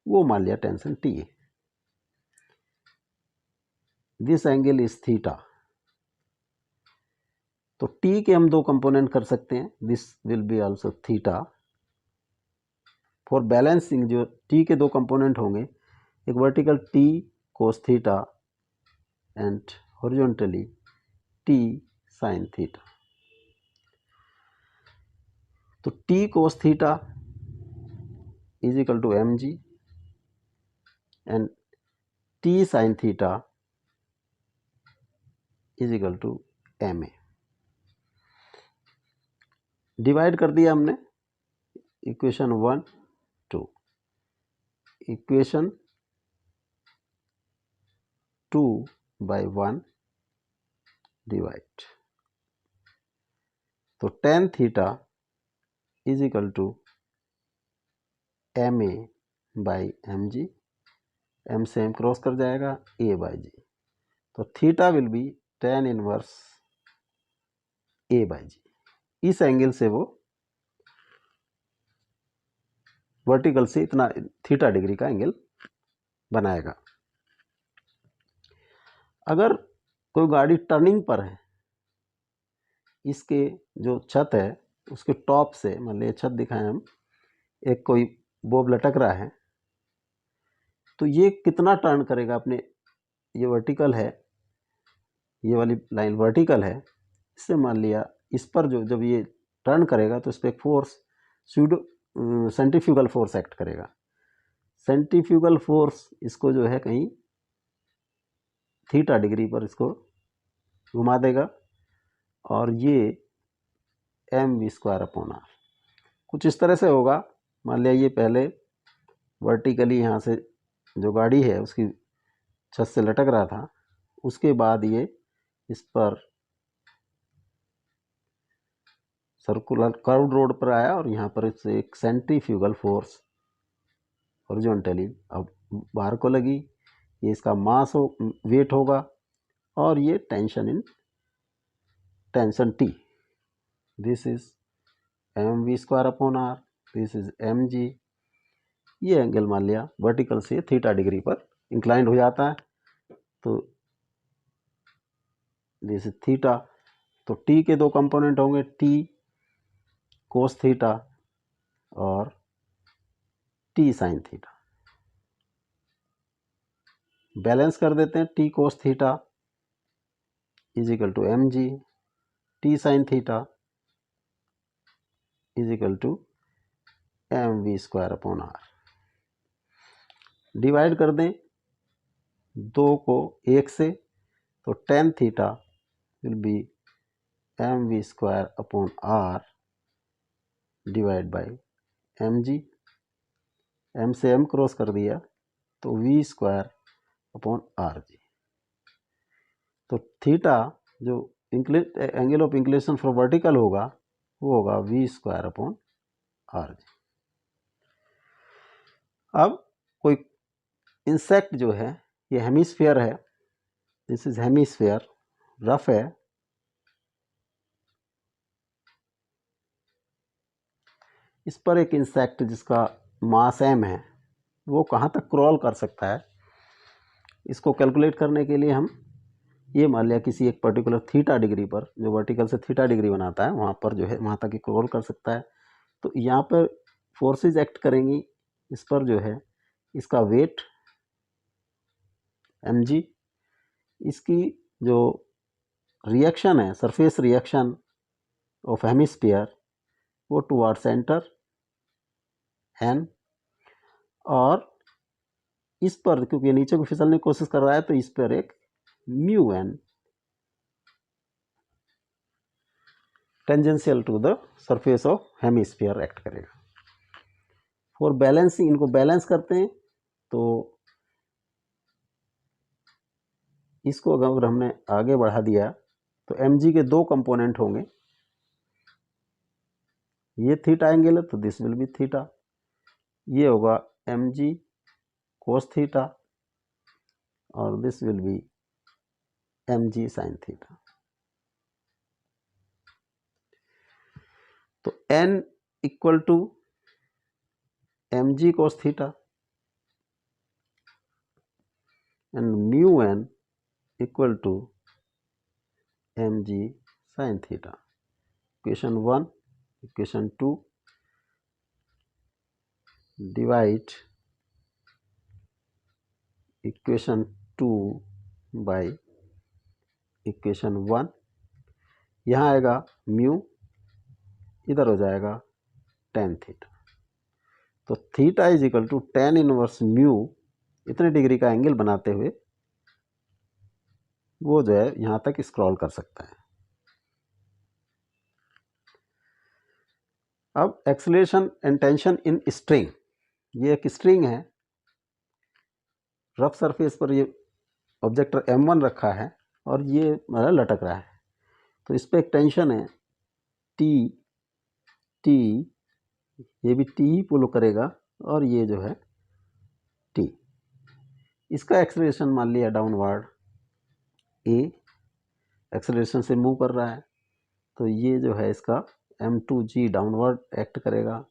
वो मान लिया tension T। This angle is theta. तो T के हम 2 कंपोनेंट कर सकते हैं, this will be also theta. For balancing जो T के 2 कंपोनेंट होंगे, एक vertical T cos theta and horizontally T sine theta. तो T cos theta is equal to mg and T sine theta is equal to ma। Divide कर दिया हमने equation 1 2, equation 2 by 1 divide, तो tan theta is equal to ma by mg, m से m cross कर जाएगा, a by g। तो theta will be tan inverse a by g। इस angle से वो वर्टिकल से इतना थीटा डिग्री का एंगल बनाएगा। अगर कोई गाड़ी टर्निंग पर है, इसके जो छत है उसके टॉप से, मान लीजिए छत दिखाएं हम, एक कोई बॉब लटक रहा है, तो ये कितना टर्न करेगा अपने, ये वर्टिकल है, ये वाली लाइन वर्टिकल है, इससे मान लिया इस पर जो जब ये टर्न करेगा तो इस पर एक force pseudo centrifugal force act करेगा। सेंट्रीफ्यूगल फोर्स इसको जो है कहीं थीटा डिग्री पर इसको घुमा देगा, और ये mv² अपॉन r कुछ इस तरह से होगा। मान लिया ये पहले वर्टिकली यहाँ से जो गाड़ी है उसकी छत से लटक रहा था, उसके बाद ये इस पर सर्कुलर कर्व्ड रोड पर आया, और यहाँ पर इससे एक सेंट्रीफ्यूगल फोर्स हॉरिजॉन्टली अब बाहर को लगी, ये इसका मास वेट होगा, और ये tension T, this is mv² upon r, this is mg। ये एंगल मान लिया वर्टिकल से थीटा डिग्री पर इंक्लाइंड हो जाता है, तो दिस इज थीटा। तो T के 2 कंपोनेंट होंगे, T कोस थीटा और T साइन थीटा। बैलेंस कर देते हैं, T cos theta is equal to mg, T sine theta is equal to mv² upon r। Divide कर दें 2 को 1 से, तो tan theta will be mv² upon r divide by mg, m से m cross कर दिया, तो v² अपॉन rg। तो थीटा जो angle of inclination for vertical होगा, वो होगा v² अपॉन rg। अब कोई इंसेक्ट जो है, ये हेमिस्फीयर है, दिस इज हेमिस्फीयर, रफ है, इस पर एक इंसेक्ट जिसका मास m है वो कहाँ तक क्रॉल कर सकता है, इसको कैलकुलेट करने के लिए हम ये मान लिया किसी एक पर्टिकुलर थीटा डिग्री पर, जो वर्टिकल से थीटा डिग्री बनाता है वहाँ पर जो है वहाँ तक क्रॉल कर सकता है। तो यहाँ पर फोर्सेस एक्ट करेंगी इस पर, जो है इसका वेट mg, इसकी जो रिएक्शन है सरफेस रिएक्शन ऑफ हेमिस्फीयर वो टुवर्ड सेंटर n, और इस पर क्योंकि ये नीचे को फिसलने की कोशिश कर रहा है तो इस पर एक mu N tangential to the surface of hemisphere act करेगा। फॉर बैलेंसिंग, इनको बैलेंस करते हैं तो इसको अगर हमने आगे बढ़ा दिया तो mg के दो कंपोनेंट होंगे, ये थीटा एंगल है तो दिस विल बी थीटा, ये होगा mg कोस थीटा और this will be mg sine theta. तो n equal to mg cos theta and mu n equal to mg sin theta. Equation 1, equation 2 divide equation 2 by equation 1, यहाँ आएगा mu, इधर हो जाएगा tan theta. तो theta is equal to tan inverse mu, इतने degree का angle बनाते हुए वो जो है यहाँ तक स्क्रॉल कर सकता है। अब acceleration and tension in string, ये एक स्ट्रिंग है, रफ सरफेस पर ये ऑब्जेक्ट m1 रखा है और ये लटक रहा है, तो इस पर एक टेंशन है T, ये भी T ही पुल करेगा और ये जो है T, इसका एक्सेलरेशन मान लिया डाउनवर्ड A, एक्सेलरेशन से मूव कर रहा है, तो ये जो है इसका m2g डाउनवर्ड एक्ट करेगा,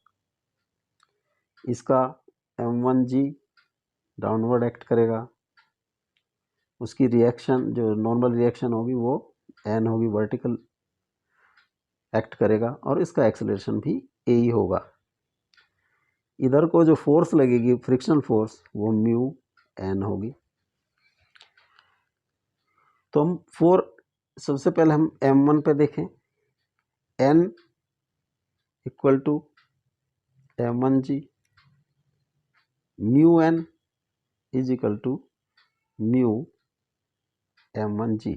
इसका m1g डाउनवर्ड एक्ट करेगा, उसकी रिएक्शन जो नॉर्मल रिएक्शन होगी वो n होगी, वर्टिकल एक्ट करेगा, और इसका एक्सेलरेशन भी a ही होगा। इधर को जो फोर्स लगेगी फ्रिक्शनल फोर्स वो म्यू n होगी। तो हम सबसे पहले हम m1 पे देखें, n equal to m1g, mu n is equal to mu m1g।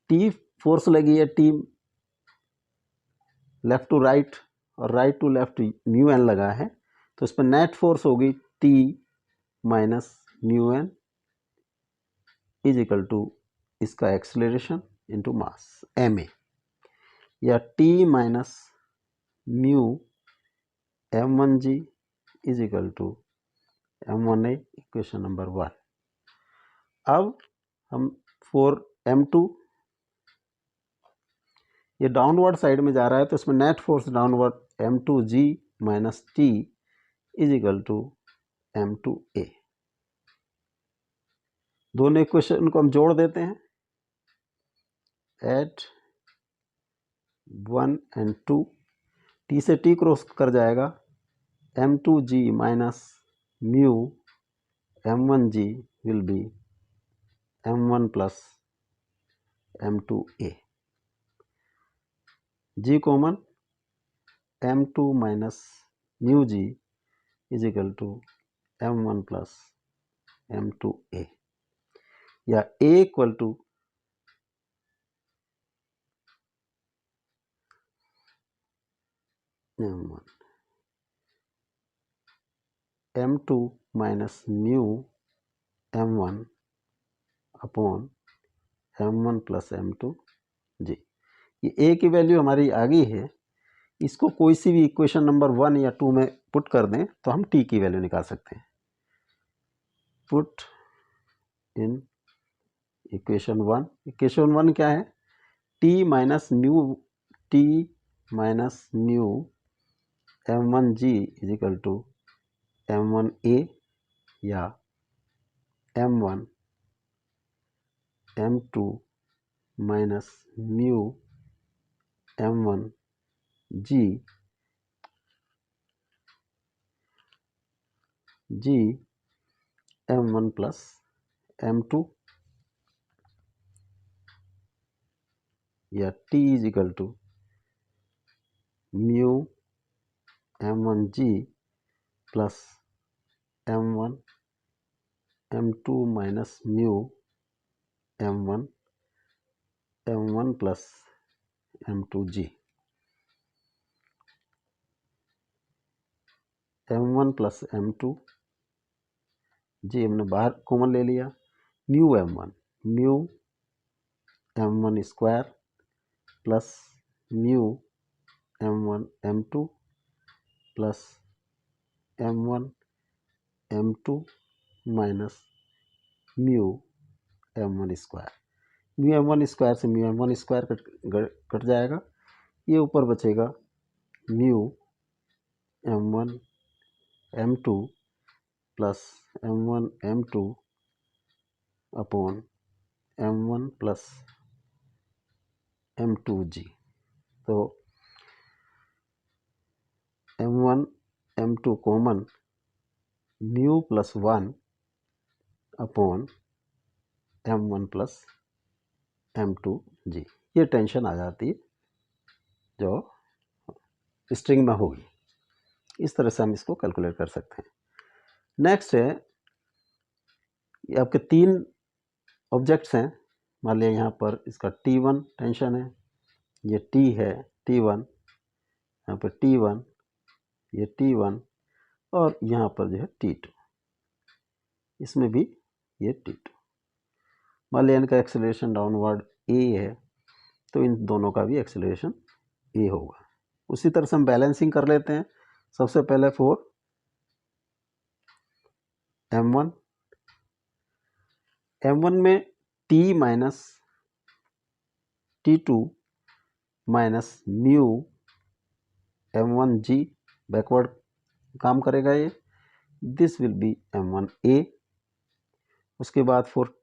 T force लगी है, T लेफ्ट टू राइट और right to left mu N लगा है, तो इस पर नेट फोर्स होगी T minus mu N is equal to इसका एक्सेलरेशन इनटू मास ma, या T minus mu m1g is equal to m1a, equation number 1। अब हम फॉर m2, ये डाउनवर्ड साइड में जा रहा है तो इसमें net force downward m2g minus T is equal to m2a। दोनों इक्वेशन को हम जोड़ देते हैं, एट 1 and 2, T से T क्रॉस कर जाएगा, m2g minus mu m1g will be m1 plus m2a, g common, m2 minus mu g is equal to m1 plus m2a, या a equal to m2 minus mu m1 upon m1 plus m2g। ये a की value हमारी आ गई है, इसको कोई सी भी equation number 1 या 2 में पुट कर दें तो हम t की वैल्यू निकाल सकते हैं। पुट इन इक्वेशन 1, इक्वेशन 1 क्या है, t minus mu, t minus mu m1g is equal to m1a या m1 m2 minus mu m1g m1 plus m2 या t is equal to mu m1g plus m1 m2 minus mu m1 plus m2g m1 plus m2 g हमने बाहर common ले लिया, mu m1 square plus mu m1 m2 plus m1 m2 minus mu m1 square. Mu m1 square से mu m1 square cut जाएगा, ये ऊपर बचेगा mu m1 m2 plus m1 m2 upon m1 plus m2g। तो m1 m2 common, mu plus 1 upon m1 plus m2g। ये tension आ जाती है जो स्ट्रिंग में होगी। इस तरह से हम इसको कैलकुलेट कर सकते हैं। नेक्स्ट है, ये आपके तीन ऑब्जेक्ट्स हैं। मान लिया यहाँ पर इसका T1 टेंशन है, ये T है T1, यहाँ पर T1, ये T1 और यहाँ पर जो है T2, इसमें भी ये T2। मान लिया इनका एक्सेलरेशन डाउनवर्ड A है, तो इन दोनों का भी एक्सेलरेशन A होगा। उसी तरह से हम बैलेंसिंग कर लेते हैं। सबसे पहले फॉर m1 में T minus T2 minus mu m1g backward काम करेगा ये, दिस विल बी m1a। उसके बाद फॉर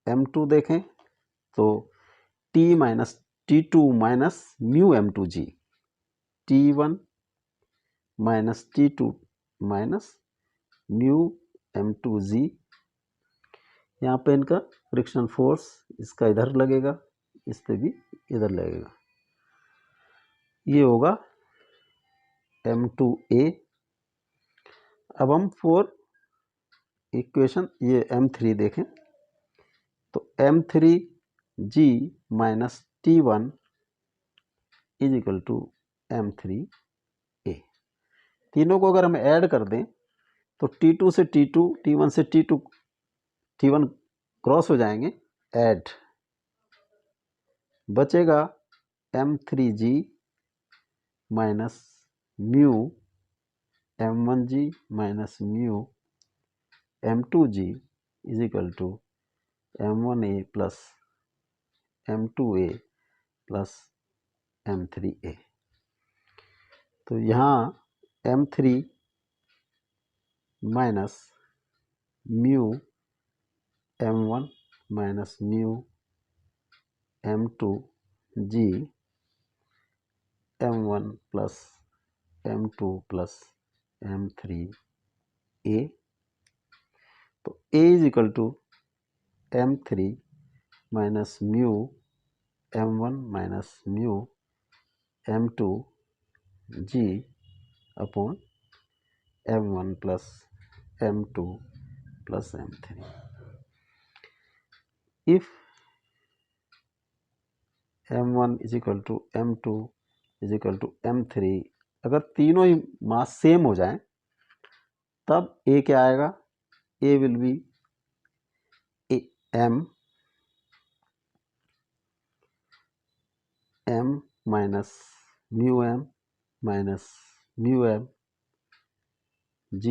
m2 देखें तो T minus T2 minus mu m2g, T1 minus T2 minus mu m2g। यहाँ पे इनका फ्रिक्शन फोर्स इसका इधर लगेगा, इस पे भी इधर लगेगा, ये होगा m2a। अब हम फॉर इक्वेशन ये m3 देखें तो m3g minus T1 is equal to m3a। तीनों को अगर हम ऐड कर दें तो T2 से T2, T1 से T2, T1 क्रॉस हो जाएंगे, ऐड बचेगा m3g minus mu m1g minus mu m2g is equal to m1a plus m2a plus m3a। तो यहाँ m3 minus mu m1 minus mu m2g m1 plus m2 plus m3a। तो a is equal to m3 minus mu m1 minus mu m2g upon m1 plus m2 plus m3। If m1 is equal to m2 is equal to m3, अगर तीनों ही mass same हो जाएं तब a क्या आएगा, a will be m minus mu m minus mu m g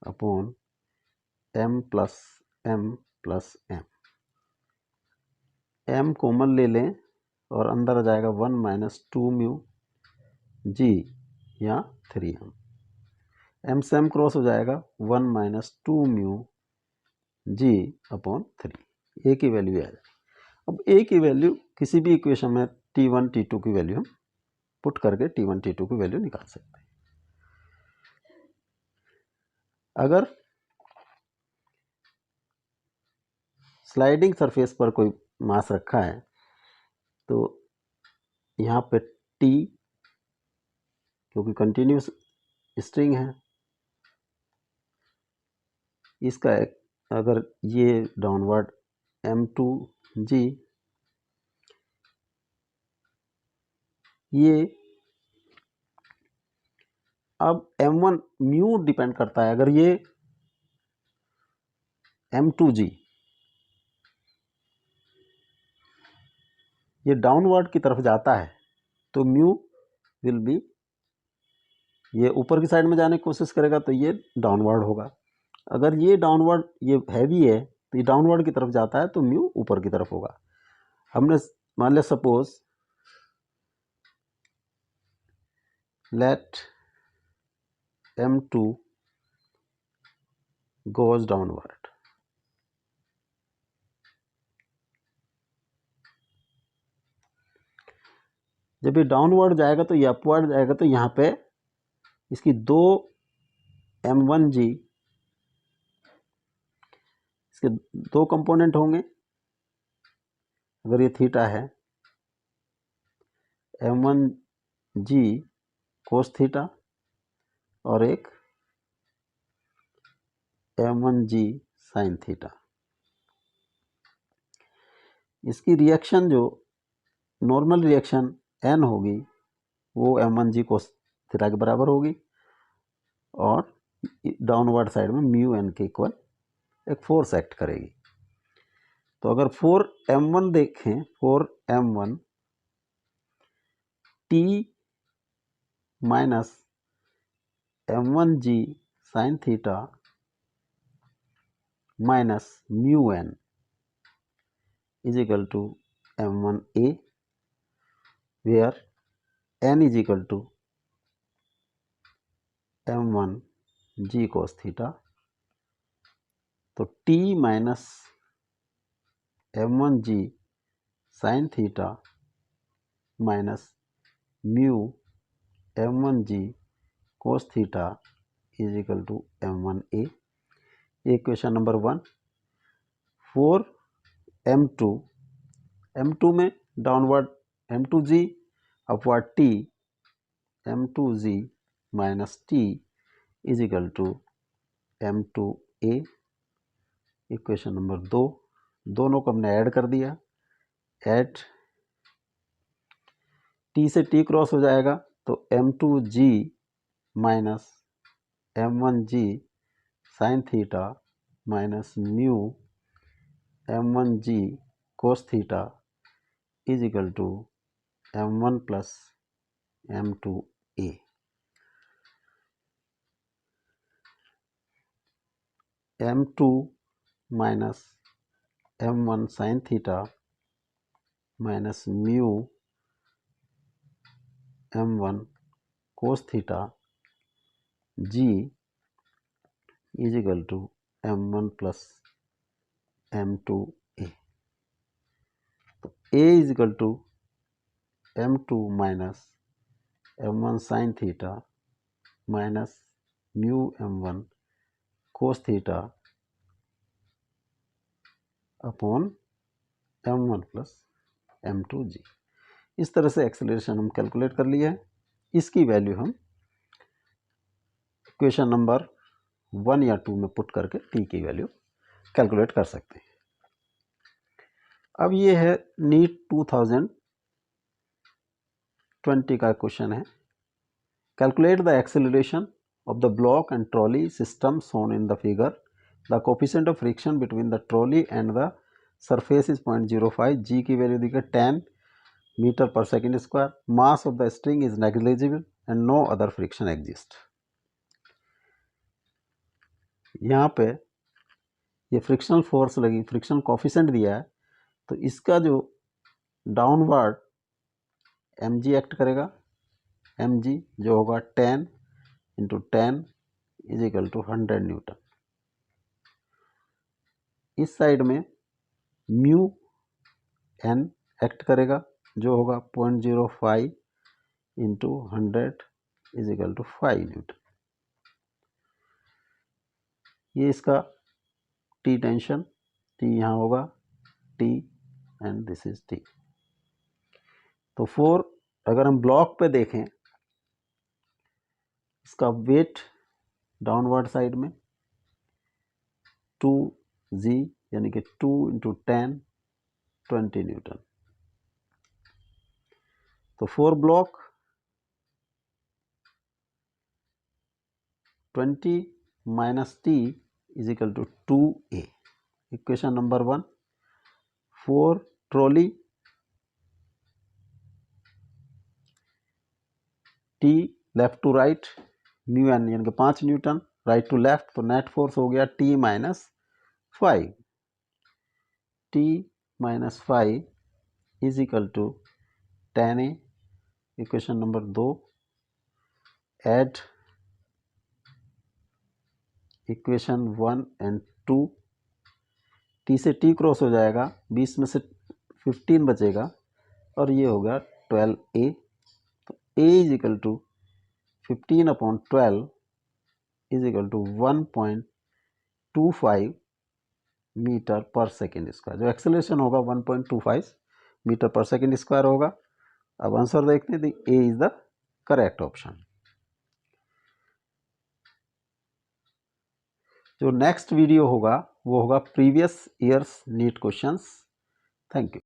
upon m plus m। m common ले लें और अंदर आ जाएगा 1 माइनस 2 म्यू जी या 3m। m से m क्रॉस हो जाएगा 1 माइनस 2 म्यू जी अपॉन 3, ए की वैल्यू आ जाएगी। अब ए की वैल्यू किसी भी इक्वेशन में T1 T2 की वैल्यू हम पुट करके T1 T2 की वैल्यू निकाल सकते हैं। अगर स्लाइडिंग सरफेस पर कोई मास रखा है तो यहाँ पे T, क्योंकि कंटिन्यूस स्ट्रिंग है, इसका एक अगर ये डाउनवर्ड m2g, ये अब m1 म्यू डिपेंड करता है। अगर ये m2g ये डाउनवर्ड की तरफ जाता है तो म्यू विल बी, ये ऊपर की साइड में जाने की कोशिश करेगा तो ये डाउनवर्ड होगा। अगर ये डाउनवर्ड, ये हैवी है तो ये डाउनवर्ड की तरफ जाता है तो म्यू ऊपर की तरफ होगा। हमने मान लिया suppose let m2 goes downward, जब ये डाउनवर्ड जाएगा तो ये अपवर्ड जाएगा, तो यहाँ पे इसकी दो m1g, इसके दो कंपोनेंट होंगे। अगर ये थीटा है m1g कोस थीटा और एक m1g साइन थीटा। इसकी रिएक्शन जो नॉर्मल रिएक्शन n होगी वो m1g कोस थीटा के बराबर होगी और डाउनवर्ड साइड में म्यू n के इक्वल एक फोर्स एक्ट करेगी। तो अगर 4m1 देखें, 4m1 t minus m1g sine theta minus mu n is equal to m1a, where n is equal to m1g cos theta. तो t minus m1g sine theta minus mu m1g cos theta is equal to m1a। Equation number 1। 4m2, m2 में downward m2g, upward t, m2g minus t is equal to m2a। Equation number 2, दोनों को हमने add कर दिया, add t से t cross हो जाएगा तो m2g minus m1g sine theta minus mu m1g cos theta is equal to m1 plus m2a। m2 minus m1 sine theta minus mu m1 cos theta g is equal to m1 plus m2a। तो a is equal to m2 minus m1 sine theta minus mu m1 cos theta upon m1 plus m2g। इस तरह से acceleration हम calculate कर लिया है। इसकी value हम इक्वेशन नंबर 1 या 2 में पुट करके t की वैल्यू कैलकुलेट कर सकते हैं। अब ये है नीट 2020 का क्वेश्चन है। Calculate the acceleration of the block and trolley system shown in the figure. The coefficient of friction between the trolley and the surface is 0.05, g की वैल्यू दी है 10 मीटर पर second square, mass of the string is negligible and no other friction exist. यहाँ पे ये frictional force लगी, friction coefficient दिया है, तो इसका जो डाउनवर्ड mg एक्ट करेगा mg जो होगा 10 × 10 = 100 न्यूटन। इस साइड में म्यू n एक्ट करेगा जो होगा 0.05 × 100 = 5 न्यूटन। ये इसका T टेंशन, T यहाँ होगा T and this is T। तो 4 अगर हम ब्लॉक पे देखें, इसका वेट डाउनवर्ड साइड में 2g यानी कि 2 × 10 20 न्यूटन। तो 4 block 20 - T = 2a। Equation number 1। 4 trolley T left to right mu n यानी कि 5 न्यूटन, राइट टू लेफ्ट, तो नेट फोर्स हो गया T - 5। T - 5 = 10a। Equation number 2। Add equation 1 and 2। T से T क्रॉस हो जाएगा, 20 में से 15 बचेगा और ये हो गया 12a। तो a = 15/12 = 1.25 मीटर पर सेकेंड स्क्वायर। जो एक्सेलरेशन होगा 1.25 मीटर पर सेकेंड स्क्वायर होगा। अब आंसर देखते हैं, A is the correct option. जो नेक्स्ट वीडियो होगा वो होगा previous years NEET questions. Thank you.